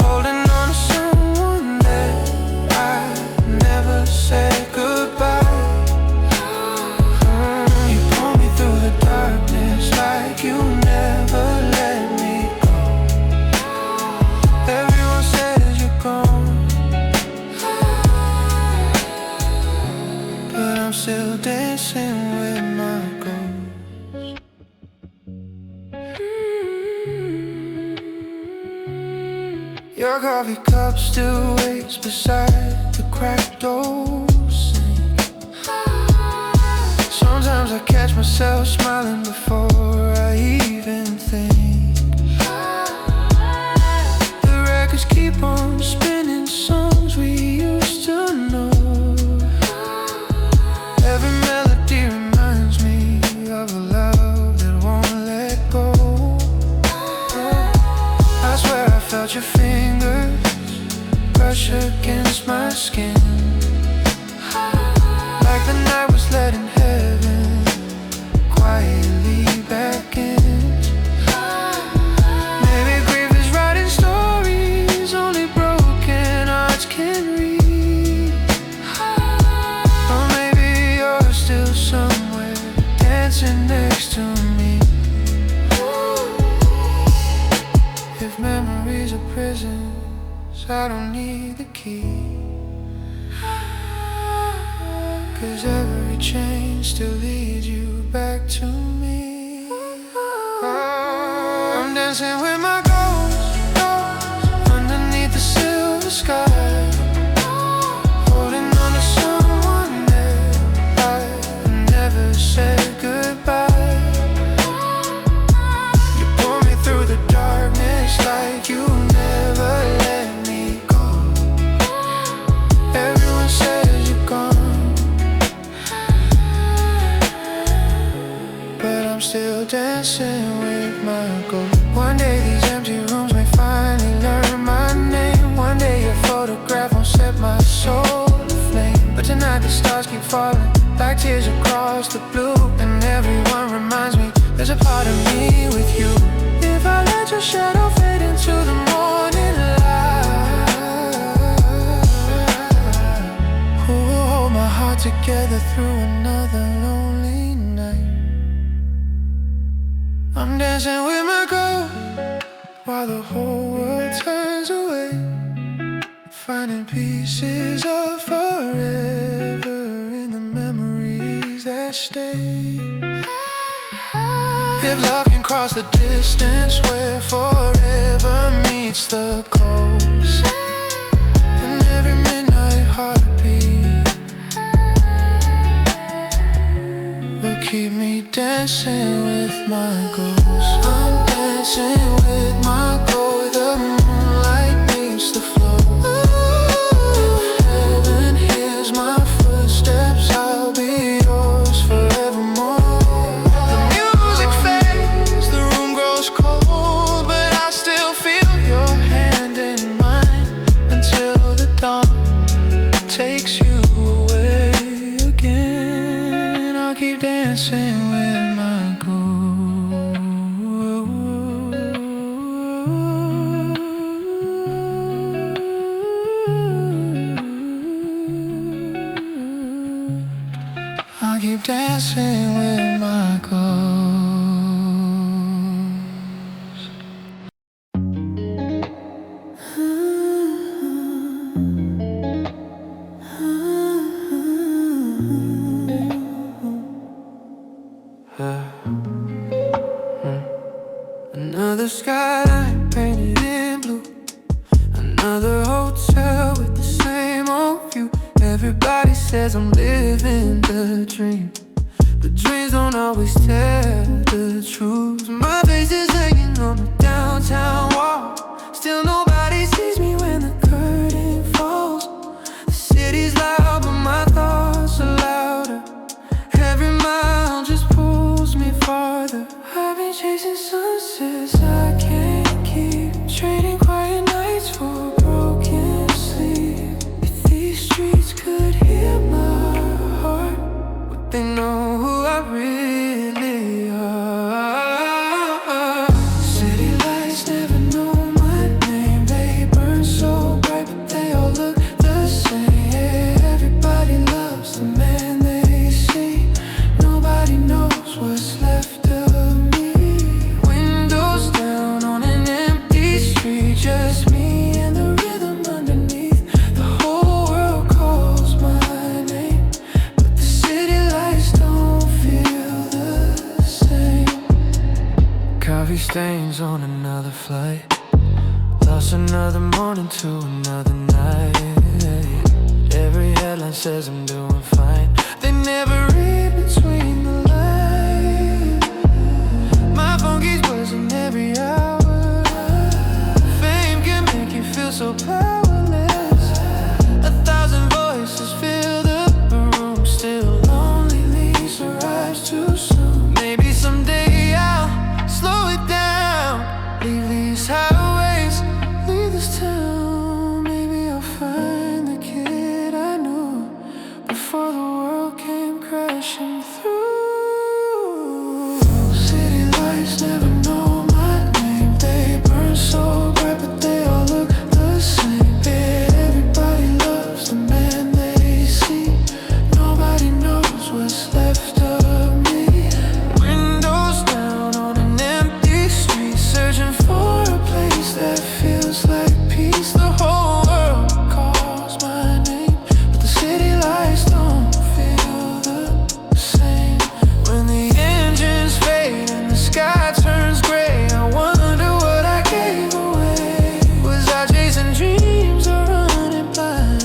holding on to someone that I never said goodbye. You pull me through the darkness like you never let me go. Everyone says you're gone, but I'm still dancing with my ghost. Your coffee cup still waits beside the cracked door sink. Sometimes I catch myself smiling before I even think. The records keep on spinning, songs we used to know. Every melody reminds me of a love that won't let go. I swear I felt your fingers brush against my skin, like the night was letting heaven quietly back in. Maybe grief is writing stories only broken hearts can read. Or maybe you're still somewhere dancing next to me. If memories are prisons, I don't need the key, 'cause every chain still leads you back to me. I'm dancing with my ghost underneath the silver sky, holding on to someone that I never said goodbye. You pull me through the darkness like you never let me go. Everyone says you're gone, but I'm still dancing with my ghost. One day these empty rooms may finally learn my name. One day your photograph won't set my soul aflame. But tonight the stars keep falling like tears across the blue, and everyone reminds me there's a part of me with you. If I let your shadow fade into the morning light, who will hold my heart together through another lonely night? I'm dancing with my ghost while the whole world turns away, finding pieces of forever in the memories that stay. If love can cross the distance where forever meets the coast, and every midnight heartbeat will keep me dancing with my ghost. I'm dancing with my ghost, the moonlight meets the floor. If heaven hears my footsteps, I'll be yours forevermore. The music fades, the room grows cold, but I still feel your hand in mine until the dawn takes you away again. I'll keep dancing with my ghost. passing with my goals. Another skyline painted in blue, another hotel with the same old view. Everybody says I'm living the dream, but dreams don't always tell the truth. My face is hanging on the downtown wall, still nobody sees me when the curtain falls. The city's loud but my thoughts are louder. Every mile just pulls me farther. I've been chasing sunsets I can't keep, trading quiet nights for broken sleep. If these streets could hear my heart, would they know who I really are? City lights never know my name. They burn so bright but they all look the same. Everybody loves the man they see. Nobody knows what's left of me. Windows down on an empty street, just me and the rhythm underneath. The whole world calls my name, but the city lights don't feel the same. Coffee stains on another flight, lost another morning to another night. Every headline says I'm doing fine, they never read between the lines. My phone keeps buzzing every hour. Fame can make you feel so powerless. 1,000 voices fill the room, still loneliness arrives too soon. Maybe someday I'll slow it down, leave these highways, leave this town. Maybe I'll find the kid I knew before the world came crashing through. City lights never know my name. They burn so bright but they all look the same. Yeah, everybody loves the man they see. Nobody knows what's left of me. Windows down on an empty street, searching for a place that feels like peace. The whole world calls my name, but the city lights don't feel the same. When the engines fade and the sky turns gray, I wonder what I gave away. Was I chasing dreams or running blind?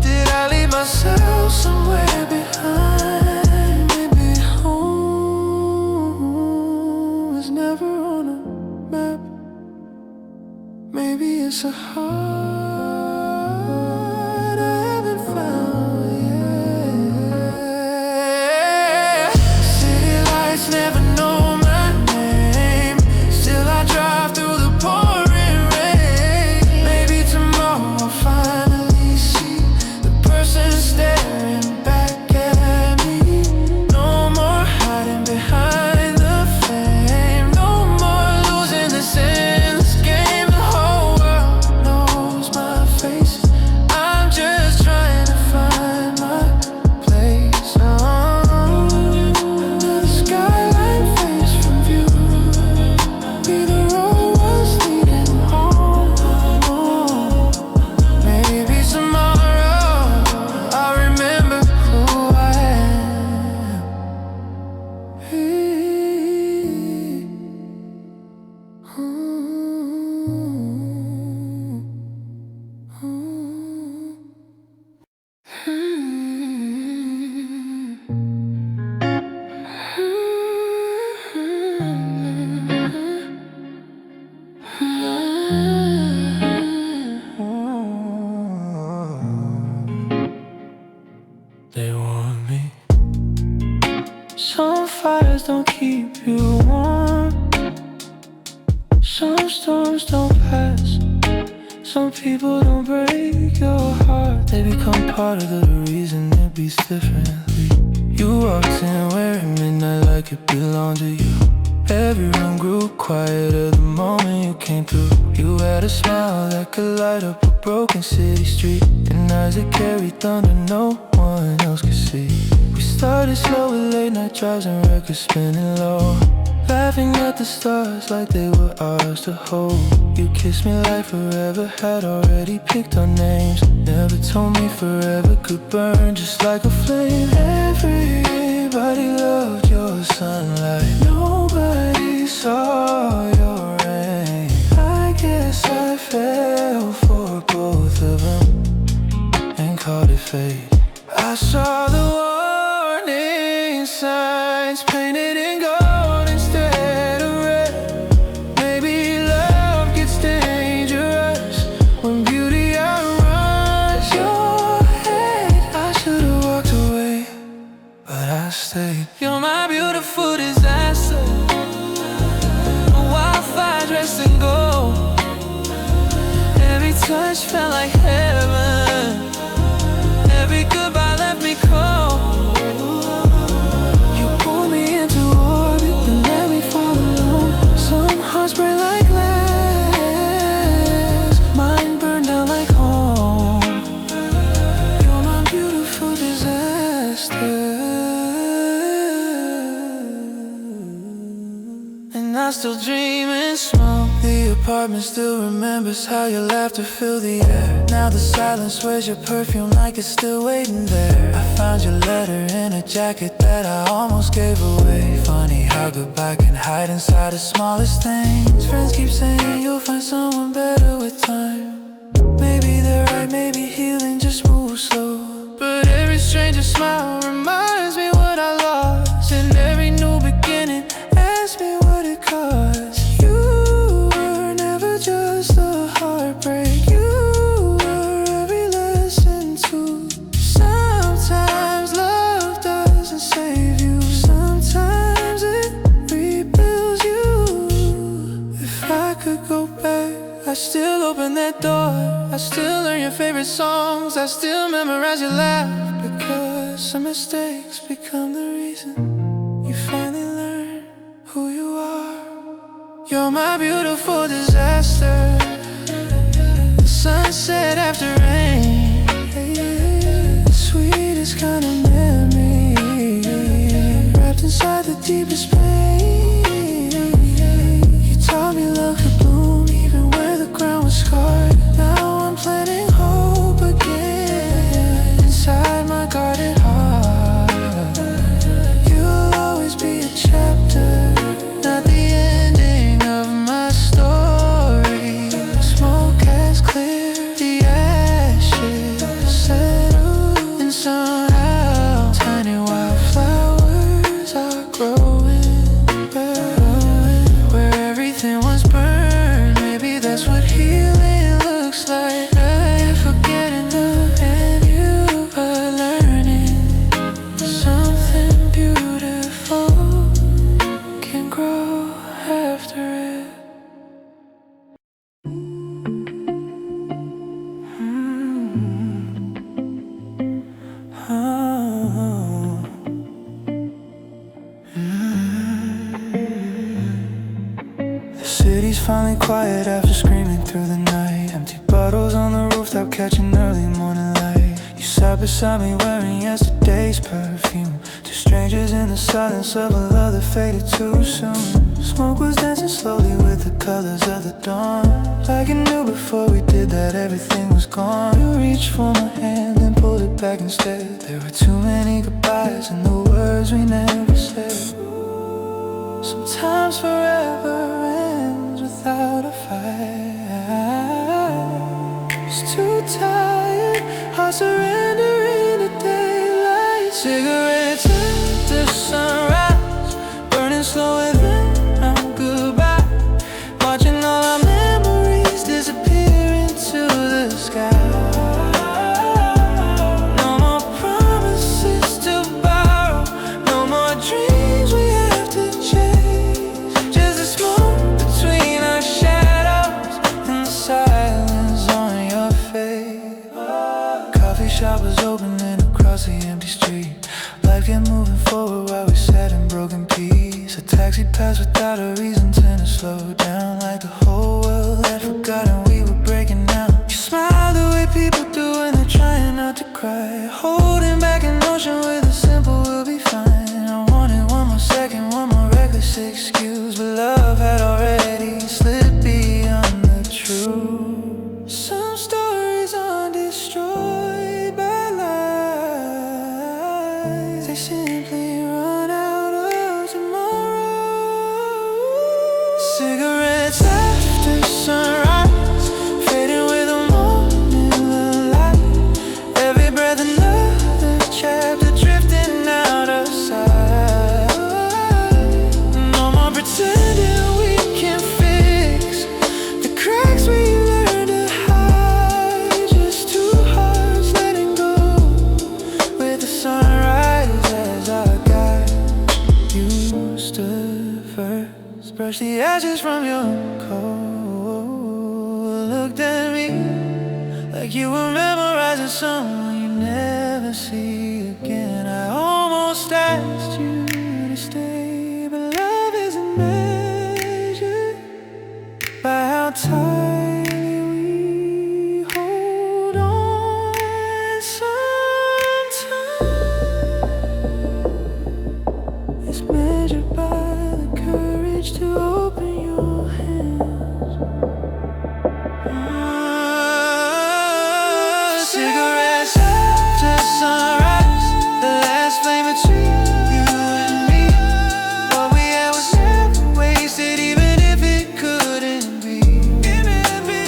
Did I leave myself somewhere behind? Maybe home is never on a map. Maybe it's a heart I haven't found yet. City lights never know my name, still I drive through the pouring rain. Maybe tomorrow I'll finally see the person staring back at me. No more hiding behind the flame, no more losing this endless game. The whole world knows my face, I'm just trying to find my place. Another skyline fades from view, be the road was leading home. Maybe tomorrow I'll remember who I am. They want me. Some fires don't keep you warm, some storms don't pass, some people don't break your heart. They become part of the reason it beats differently. You walked in wearing midnight like it belonged to you. Every room grew quieter the moment you came through. You had a smile that could light up a broken city street, and eyes that carried thunder no one else could see. We started slow with late night drives and records spinning low, laughing at the stars like they were ours to hold. You kissed me like forever had already picked our names. Never told me forever could burn just like a flame. Everybody loved your sunlight, nobody saw your rain. I guess I fell for both of them and called it fate. I saw the warning signs painted in gold instead of red. Maybe love gets dangerous when beauty outruns your head. I should've walked away, but I stayed. You're my beautiful disaster, a wildfire dressed in gold. Every touch felt like heaven, every goodbye left me cold. You pulled me into orbit, then let me fall alone. Some hearts break like glass, mine burned down like home. You're my beautiful disaster, and I still dream and smoke. The apartment still remembers how your laughter filled the air. Now the silence wears your perfume like it's still waiting there. I found your letter in a jacket that I almost gave away. Funny how goodbye can hide inside the smallest things. Friends keep saying you'll find someone better with time. Maybe they're right, maybe healing just moves slow. But every stranger's smile reminds me what I lost, and every new beginning asks me what it costs. Just a heartbreak, you were every lesson too. Sometimes love doesn't save you, sometimes it rebuilds you. If I could go back, I'd still open that door. I still learn your favorite songs, I still memorize your laugh. Because some mistakes become the reason you finally learn who you are. You're my beautiful disaster, the sunset after rain, the sweetest kind of memory, wrapped inside the deepest pain. You taught me love could bloom even where the ground was scarred. Now I'm planting hope again inside my guarded heart. You'll always be a chapter, not the ending of my story. Smoke has cleared, the ashes settle, and somehow tiny wildflowers are growing, growing. Where everything was burned, maybe that's what healing looks like. Right, forgetting the and you are learning something beautiful can grow after it. The city's finally quiet after screaming through the night. Empty bottles on the rooftop catching early morning light. You sat beside me wearing yesterday's perfume. Two strangers in the silence of a love that faded too soon. Smoke was dancing slowly with the colors of the dawn. Like you knew before we did that everything was gone. You reached for my hand and pulled it back instead. There were too many goodbyes and the words we never said. Sometimes forever ends without a fight. It's too tired, heart surrendering to daylight. Cigarettes at the sunrise, burning slow within our goodbye. Watching all our memories disappear into the sky. No more promises to borrow, no more dreams we have to chase. Just the smoke between our shadows and the silence on your face. Coffee shop was opening across the empty street. Life kept moving forward while we sat in broken peace. A taxi passed without a reason, tend to slow down, like the whole world had forgotten we were breaking down. You smile the way people do when they're trying not to cry, holding back an ocean with a simple "we'll be looked at me like you were memorizing someone you never see again. I almost asked you to stay, but love isn't measured by how tightly we hold on. Sometimes it's measured by the courage to open your hands. Cigarettes after sunrise, the last flame between you and me. What we had was never wasted, even if it couldn't be.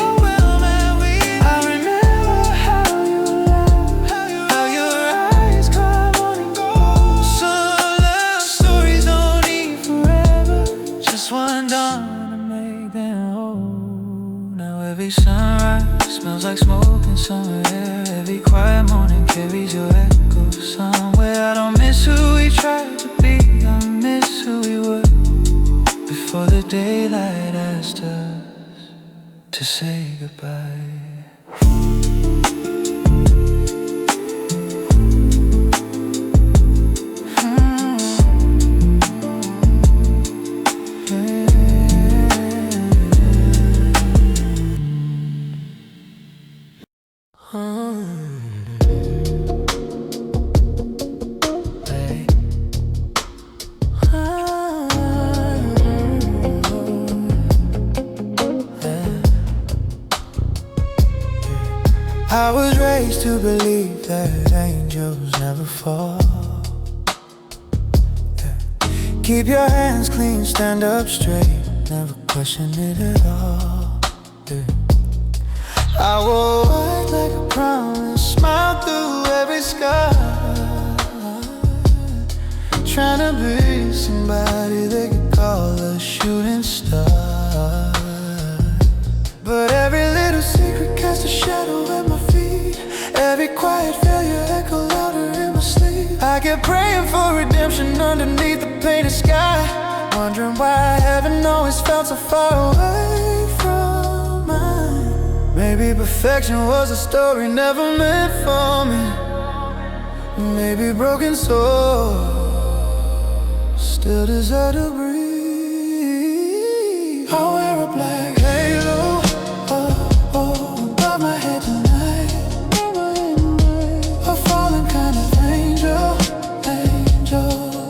Oh well, man, I remember how you laughed, how your eyes caught morning gold. Some love stories don't need forever, just one dawn to make them whole. Now every sunrise smells like smoke in summer air. Every quiet morning carries your echo somewhere. I don't miss who we tried to be, I miss who we were before the daylight asked us to say goodbye. I was raised to believe that angels never fall. Keep your hands clean, stand up straight, never question it at all. I will act like a promise, smile through every scar, trying to be somebody they could call a shooting star. But every little secret casts a shadow at my feet. Every quiet failure echo louder in my sleep. I kept praying for redemption underneath the painted sky, wondering why heaven always felt so far away from mine. Maybe perfection was a story never meant for me. Maybe broken souls still deserve to breathe. I wear a black halo above my head tonight. A fallen kind of angel,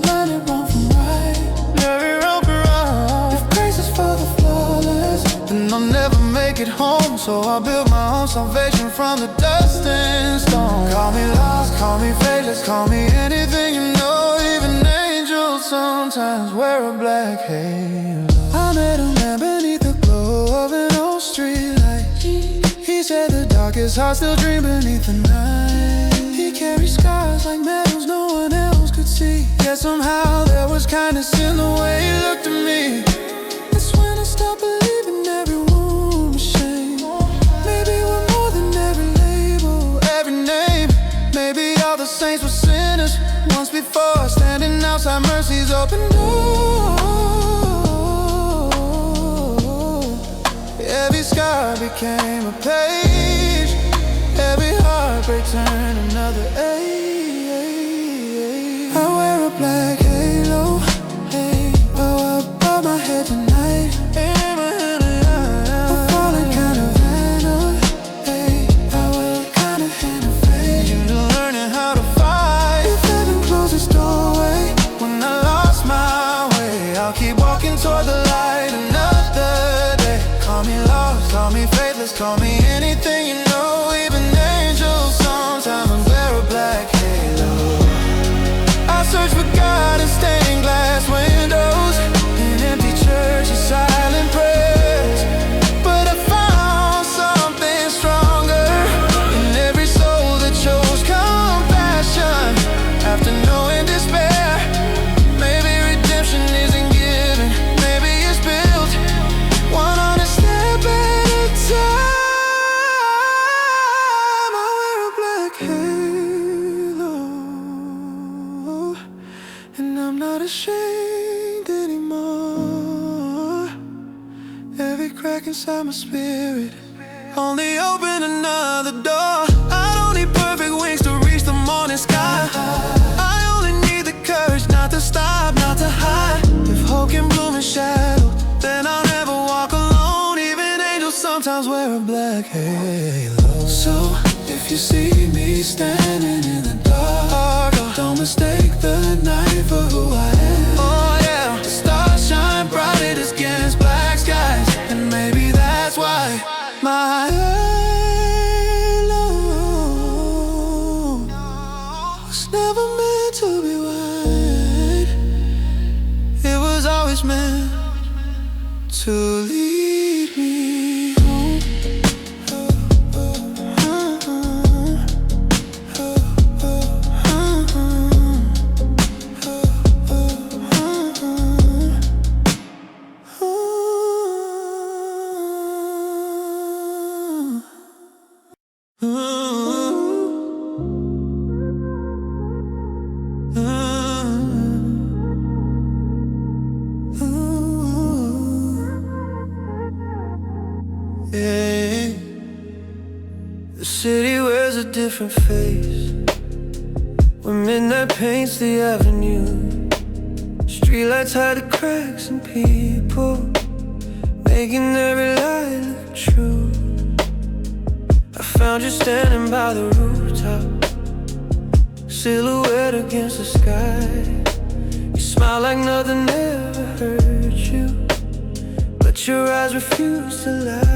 learn it wrong from right. Every wrong from right. If grace is for the flawless, then I'll never make it home. So I'll build my own salvation from the dust and stone. Call me lost, call me faithless, call me anything you know. Even angels sometimes wear a black halo. I met a man beneath the glow of an old street light. He said the darkest hearts still dream beneath the night. He carried scars like medals no one else could see. Yet somehow there was kindness in the way he looked at me. That's when I stopped believing every wound was shame. Maybe we're more than every label, every name. Maybe all the saints were sinners once before, standing outside mercy's open door. Every scar became a page, every heartbreak turned another age. I wear a black halo above my head tonight. A fallen kind of angel, I wear a kind of hand of faith. You're learning how to fight. If heaven closed its doorway when I lost my way, I'll keep walking toward the light another day. Call me lost, call me faithless, call me anything you know. Even angels sometimes wear a black halo. I search for God in stained glass windows, in empty churches, silent prayers. But I found something stronger in every soul that chose compassion after knowing despair. Maybe redemption isn't given, maybe it's built one honest step at a time. I wear a black halo, and I'm not ashamed anymore. Every crack inside my spirit, only open another door. I don't need perfect wings to reach the morning sky. I only need the courage not to stop, not to hide. If hope can bloom in shadow, then I'll never walk alone. Even angels sometimes wear a black halo. So if you see me standing in the dark, don't mistake the night for who I am. Oh yeah, the stars shine brightest against black skies, and maybe that's why my halo was never meant to be white. It was always meant to lead me home. The city wears a different face when midnight paints the avenue. Streetlights hide the cracks in people, making every lie look true. I found you standing by the rooftop, silhouette against the sky. You smile like nothing ever hurt you, but your eyes refuse to lie.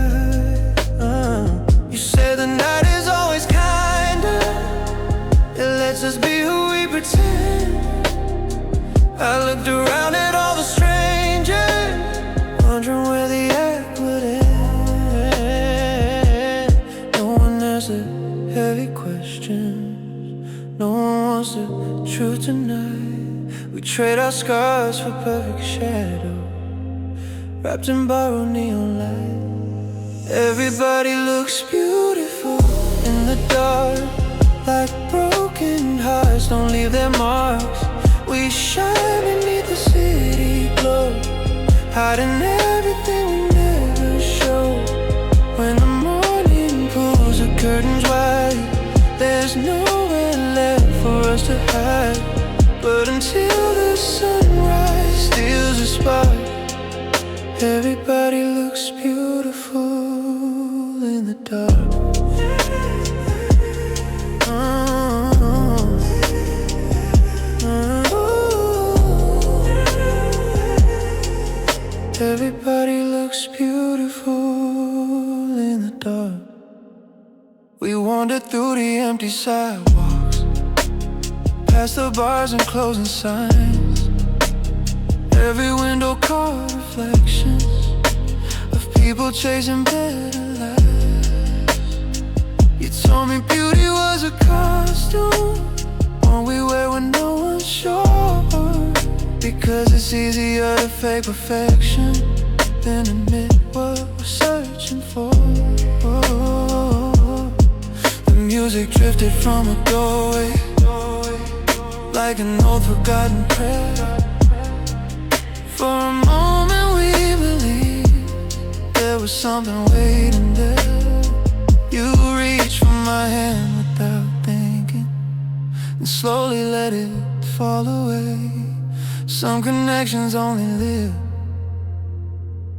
You say the night is always kinder, it lets us be who we pretend. I looked around at all the strangers, wondering where the act would end. No one asks the heavy questions, no one wants the truth tonight. We trade our scars for perfect shadow, wrapped in borrowed neon light. Everybody looks beautiful in the dark, like broken hearts don't leave their marks. We shine beneath the city glow, hiding everything we never show. When the morning pulls the curtains wide, there's nowhere left for us to hide. But until the sunrise steals a spark, everybody looks beautiful in the dark. Everybody looks beautiful in the dark. We wandered through the empty sidewalks, past the bars and closing signs. Every window caught reflections of people chasing better lives. You told me beauty was a costume, one we wear when no one's sure, because it's easier to fake perfection than admit what we're searching for. The music drifted from a doorway, like an old forgotten prayer. For a moment we believed there was something waiting there. You reached for my hand without thinking, and slowly let it fall away. Some connections only live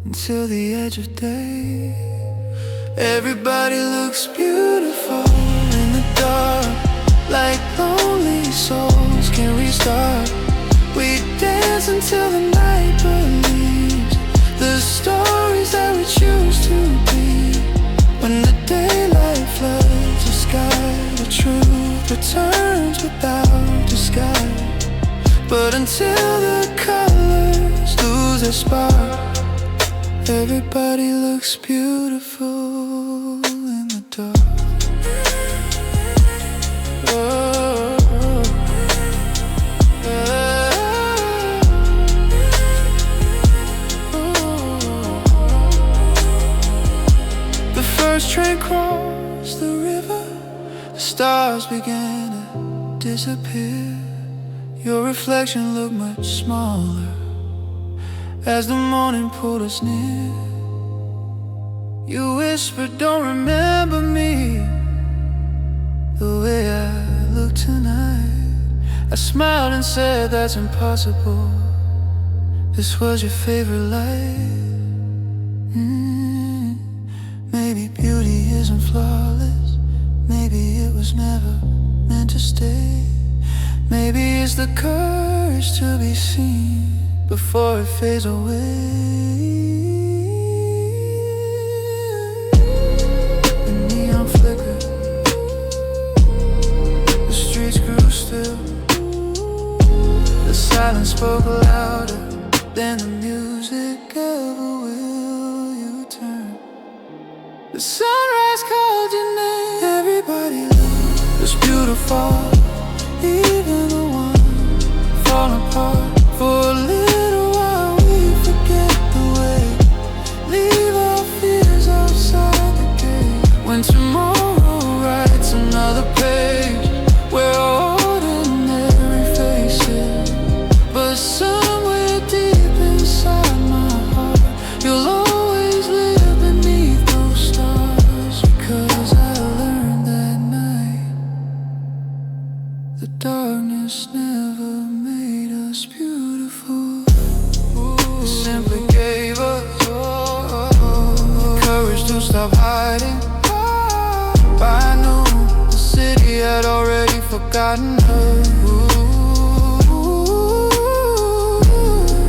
until the edge of day. Everybody looks beautiful in the dark, like lonely souls can restart. We dance until the night believes the stories that we choose to be. When the daylight floods the sky, the truth returns without disguise. But until the colors lose their spark, everybody looks beautiful in the dark. The first train crossed the river, the stars began to disappear. Your reflection looked much smaller as the morning pulled us near. You whispered, don't remember me the way I look tonight. I smiled and said, that's impossible. This was your favorite light. Maybe beauty isn't flawless. Maybe it was never meant to stay. Maybe it's the courage to be seen before it fades away. The neon flickered, the streets grew still. The silence spoke louder than the music ever will. You turn. The sunrise called your name. Everybody was beautiful, even the ones falling apart. For a little while we forget the way, leave our fears outside the gate. When tomorrow writes another page, we're ordinary faces, but somewhere deep inside my heart, you'll always live beneath those stars. Because I learned that night, the darkness never made us beautiful. It simply gave us the courage to stop hiding. By noon, the city had already forgotten her.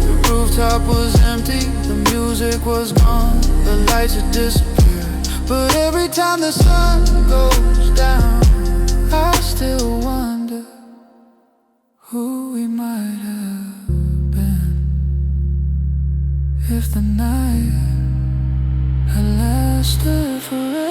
The rooftop was empty, the music was gone, the lights had disappeared. But every time the sun goes down, I still wonder who we might have been if the night had lasted forever.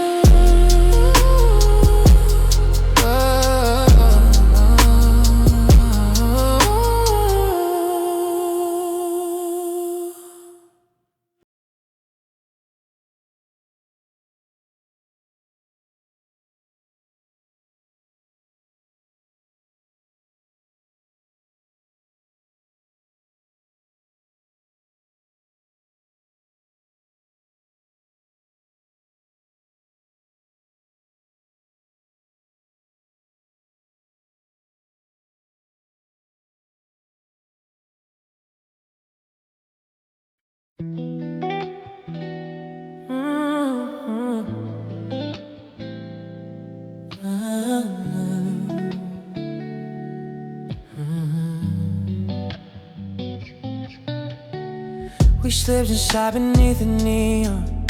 We slipped inside beneath the neon,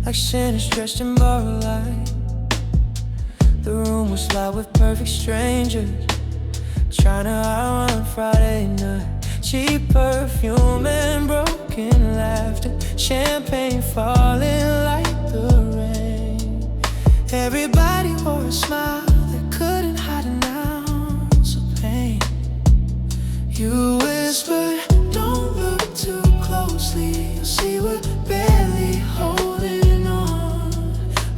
like sinners dressed in borrowed light. The room was loud with perfect strangers, trying to outrun Friday night. Cheap perfume and broken laughter, champagne falling like the rain. Everybody wore a smile that couldn't hide an ounce of pain. You whispered, don't look too closely, you'll see we're barely holding on.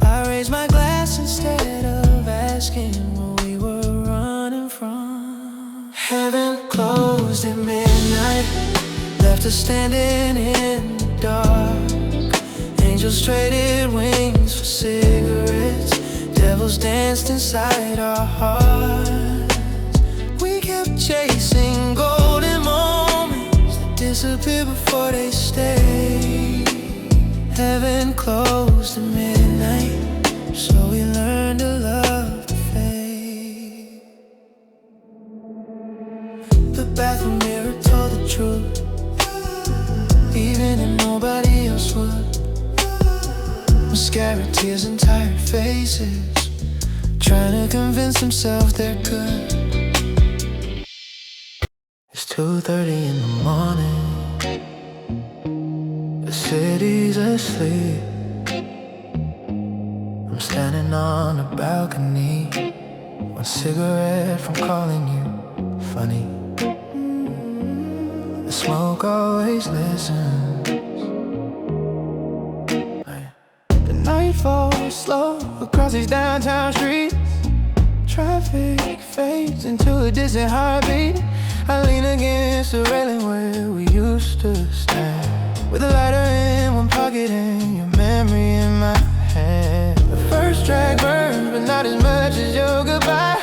I raised my glass instead of asking what we were running from. Heaven closed at midnight, left us standing in the dark. Angels traded wings for cigarettes, devils danced inside our hearts. We kept chasing golden moments that disappear before they stay. Heaven closed at midnight, so we learned to love the fade. The bathroom mirror told the truth, even if nobody else would. Mascara, tears, and tired faces, trying to convince themselves they're good. It's 2:30 in the morning, the city's asleep. I'm standing on a balcony, one cigarette from calling you funny. The smoke always listens. The night falls slow across these downtown streets. Traffic fades into a distant heartbeat. I lean against the railing where we used to stand, with a lighter in one pocket and your man memory in my hand. The first track burns, but not as much as your goodbye.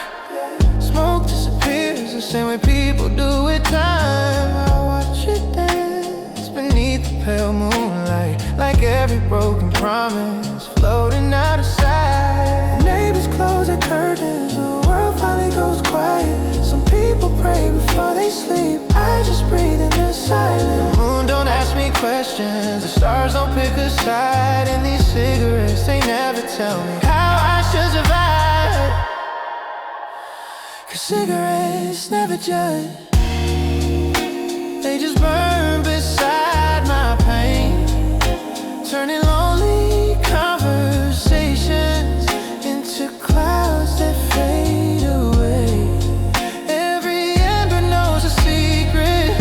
Smoke disappears the same way people do with time. I watch it dance beneath the pale moonlight, like every broken promise floating out of sight. Neighbors close their curtains, the world finally goes quiet. Some people pray before they sleep, I just breathe in the silence. The moon don't ask me questions, the stars don't pick a side, and these cigarettes, they never tell me how I should survive. 'Cause cigarettes never judge, they just burn beside my pain, turning lonely conversations into clouds that fade away. Every ember knows a secret,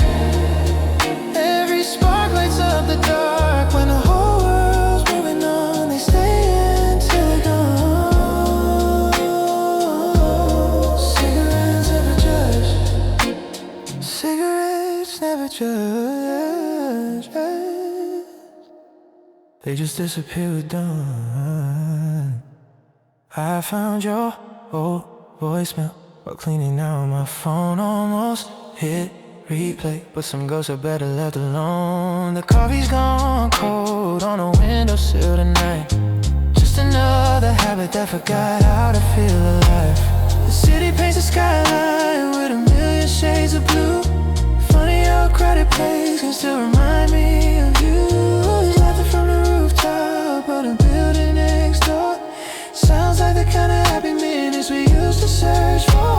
every spark lights up the dark. When the whole world's moving on, they stay until they're gone. Cigarettes never judge, cigarettes never judge, they just disappear with dawn. I found your old voicemail while cleaning out my phone. Almost hit replay, but some ghosts are better left alone. The coffee's gone cold on a windowsill tonight, just another habit that forgot how to feel alive. The city paints the skyline with a million shades of blue. Funny how a crowded place can still remind me of you. Laughing from the rooftop of the building next door, sounds like the kind of happy minutes we used to search for.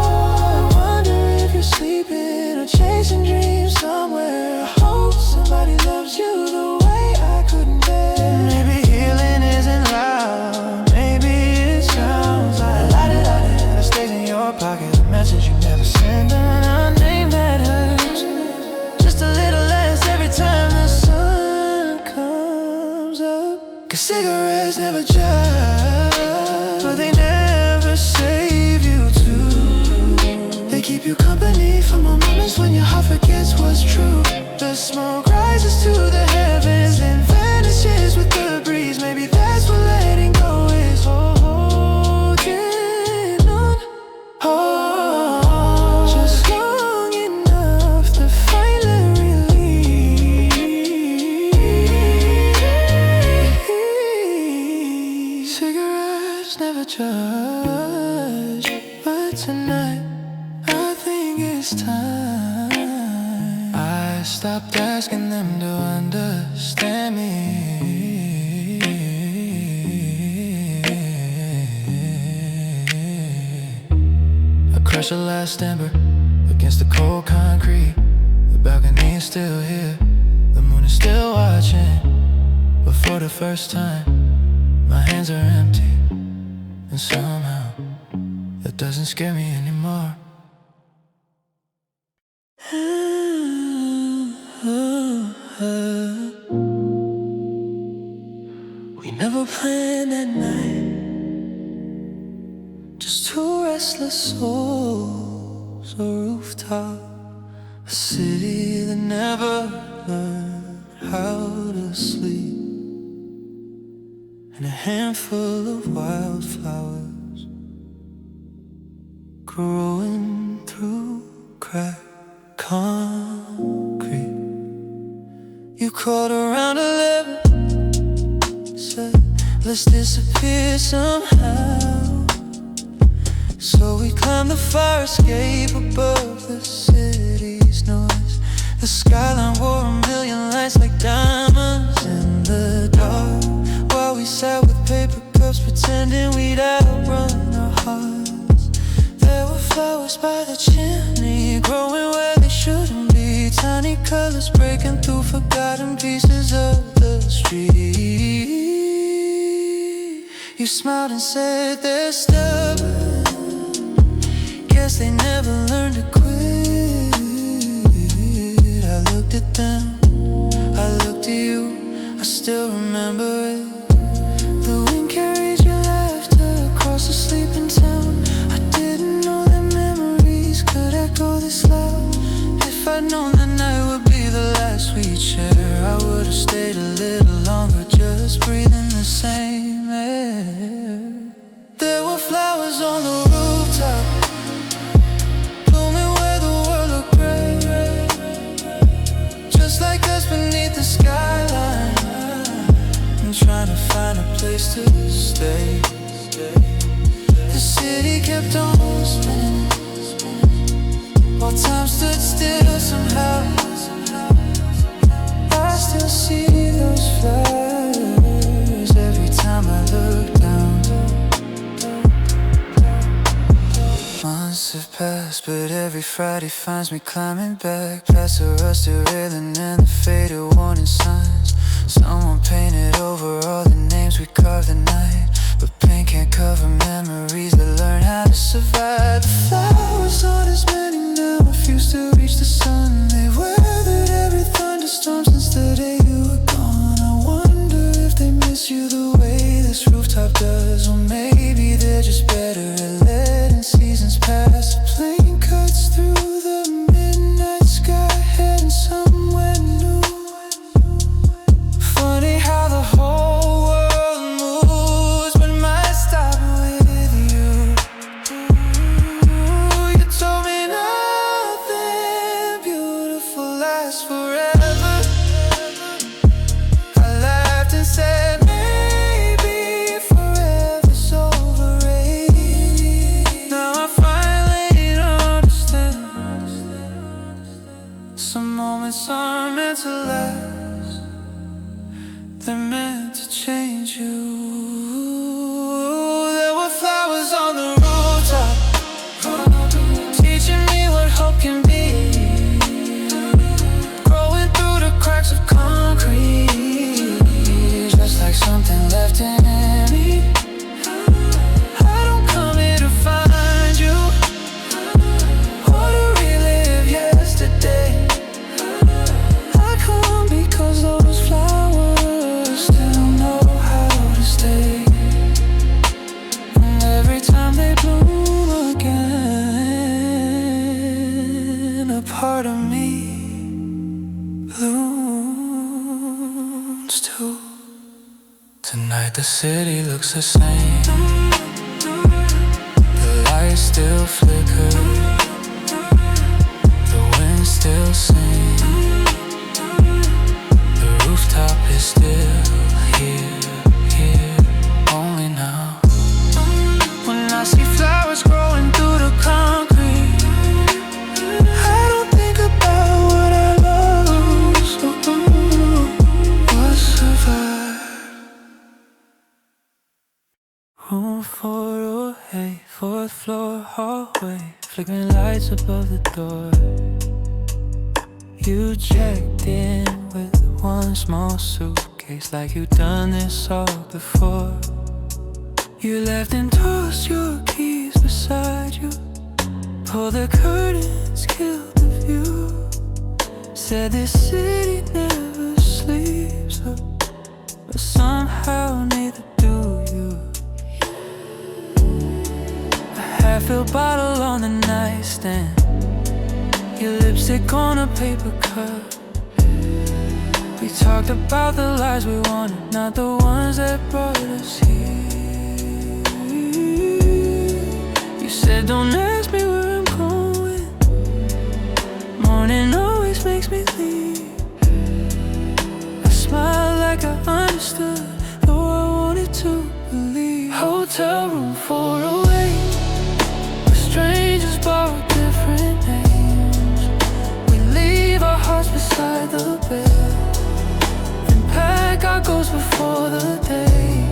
I wonder if you're sleeping or chasing dreams somewhere. I hope somebody loves you the way I couldn't bear. Maybe healing isn't loud, maybe it sounds like la-da-da-da that stays in your pocket, a message you never send, a name that hurts just a little less every time the sun comes up. 'Cause cigarettes never judge, but they never save you too. They keep you company for moments when your heart forgets what's true. The smoke rises to the heavens and vanishes with the breeze. Maybe that's what letting go is. Holding on, just long enough to finally release. Cigarettes never judge, but tonight I think it's time I stopped asking them to understand me. I crushed the last ember against the cold concrete. The balcony is still here, the moon is still watching, but for the first time my hands are empty, and somehow that doesn't scare me anymore. We never planned that night, just two restless souls, a rooftop, a city that never learned how to sleep, and a handful of wildflowers growing through cracked concrete. You called around 11, said let's disappear somehow. So we climbed the fire escape above the city's noise. The skyline wore a million lights like diamonds in the dark, while we sat with paper cups pretending we'd outrun our hearts. There were flowers by the chimney, growing where they shouldn't be. Tiny colors breaking through forgotten pieces of the street. You smiled and said they're stubborn, guess they never learned to quit. I looked at them, I looked at you, I still remember it. The wind carries your laughter across the sleeping town. I didn't know that memories could echo this loud. If I'd known the night would be the last we'd share, I would've stayed a little longer, just breathing the There were flowers on the rooftop, blooming where the world looked gray, just like us beneath the skyline, and trying to find a place to stay. The city kept on spinning, while time stood still somehow. I still see those flowers every time I look down. Months have passed, but every Friday finds me climbing back past the rusted railing and the faded warning signs. Someone painted over all the names we carved at night, but paint can't cover memories that learn how to survive. The flowers aren't as many now, a few still reach the sun. They weathered every thunderstorm since the day you were gone. I wonder if they miss you the way this rooftop does, or maybe they're just better at letting seasons pass. A plane cuts through the midnight sky, heading somewhere new. Funny how the whole world moves, but might stop with you. You told me nothing beautiful lasts forever. I laughed and said maybe forever's overrated. Now I finally understand, some moments are meant to last, they're meant to change you. There were flowers on the rooftop, teaching me what hope can be, growing through the cracks of concrete, just like something left in me. I don't come here to find you or to relive yesterday. I come because those flowers still know how to stay. And every time they bloom again, a part of me blooms too. Tonight the city looks the same, the lights still flicker, the wind still sings, the rooftop is still here, only now. When I see flowers growing through the concrete, I don't think about what I lost, what survived. Room 408, fourth floor hallway, flickering lights above the door. You checked in with one small suitcase, like you'd done this all before. You left and tossed your keys beside you, pulled the curtains, killed the view. Said this city never sleeps, but somehow neither do you. A half-filled bottle on the nightstand, your lipstick on a paper cup. We talked about the lives we wanted, not the ones that brought us here. You said don't ask me where I'm going, morning always makes me leave. I smiled like I understood, though I wanted to believe. Hotel room 408, where strangers borrow different names. We leave our hearts beside the bed, then pack our goals before the day.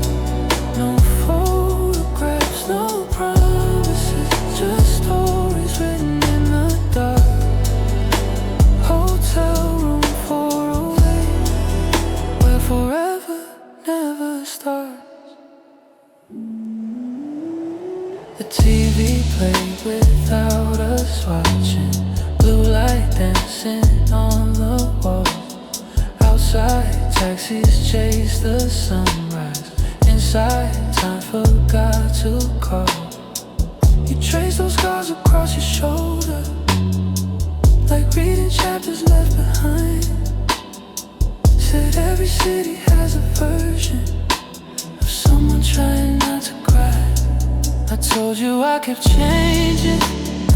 No photographs, no promises, just stories written in the dark. Hotel room 408, where forever never starts. The TV played without us watching, blue light dancing on the wall. Outside, taxis chase the sunrise. Inside, time forgot to call. You trace those scars across your shoulder, like reading chapters left behind. Said every city has a version of someone someone trying not to cry. I told you I kept changing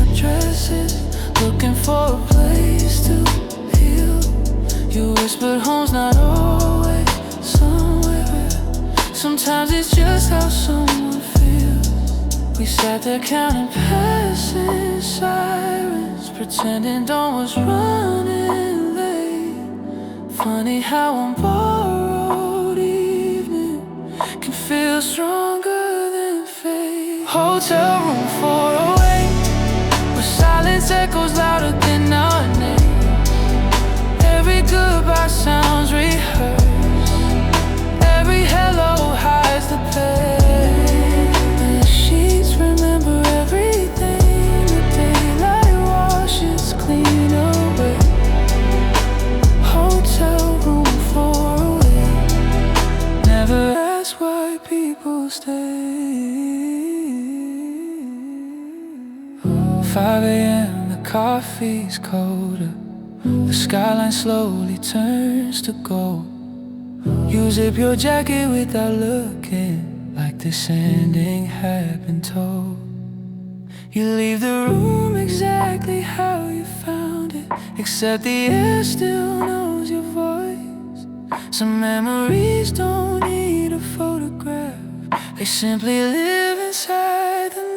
addresses, looking for a place to heal. You whispered home's not always somewhere. Sometimes it's just how someone feels. We sat there counting passing sirens, pretending dawn was running late. Funny how one borrowed evening can feel stronger than fate. Hotel room 408, where silence echoes louder than our name. Every goodbye sounds rehearsed, every hello hides the pain. The sheets remember everything, the daylight washes clean away. Hotel room 408, never ask why people stay. 5 a.m. the coffee's colder, the skyline slowly turns to gold. You zip your jacket without looking, like this ending had been told. You leave the room exactly how you found it, except the air still knows your voice. Some memories don't need a photograph, they simply live inside the noise.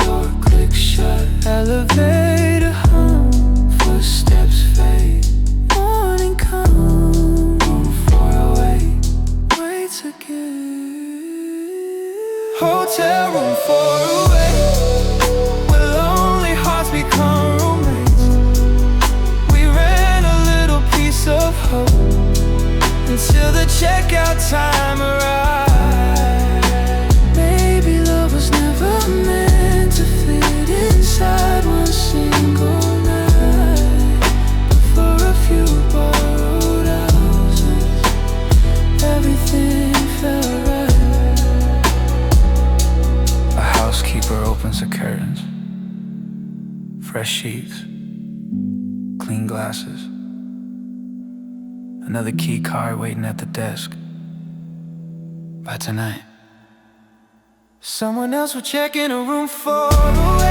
Door clicks shut, elevator hum, footsteps fade. Morning come, room 408 waits again. Hotel room 408, where lonely hearts become roommates. We ran a little piece of hope until the checkout time arrived. Maybe love was never meant to fit inside one single night, but for a few borrowed houses, everything felt right. A housekeeper opens the curtains. Fresh sheets, clean glasses, another key card waiting at the desk. By tonight, someone else will check in a room 408.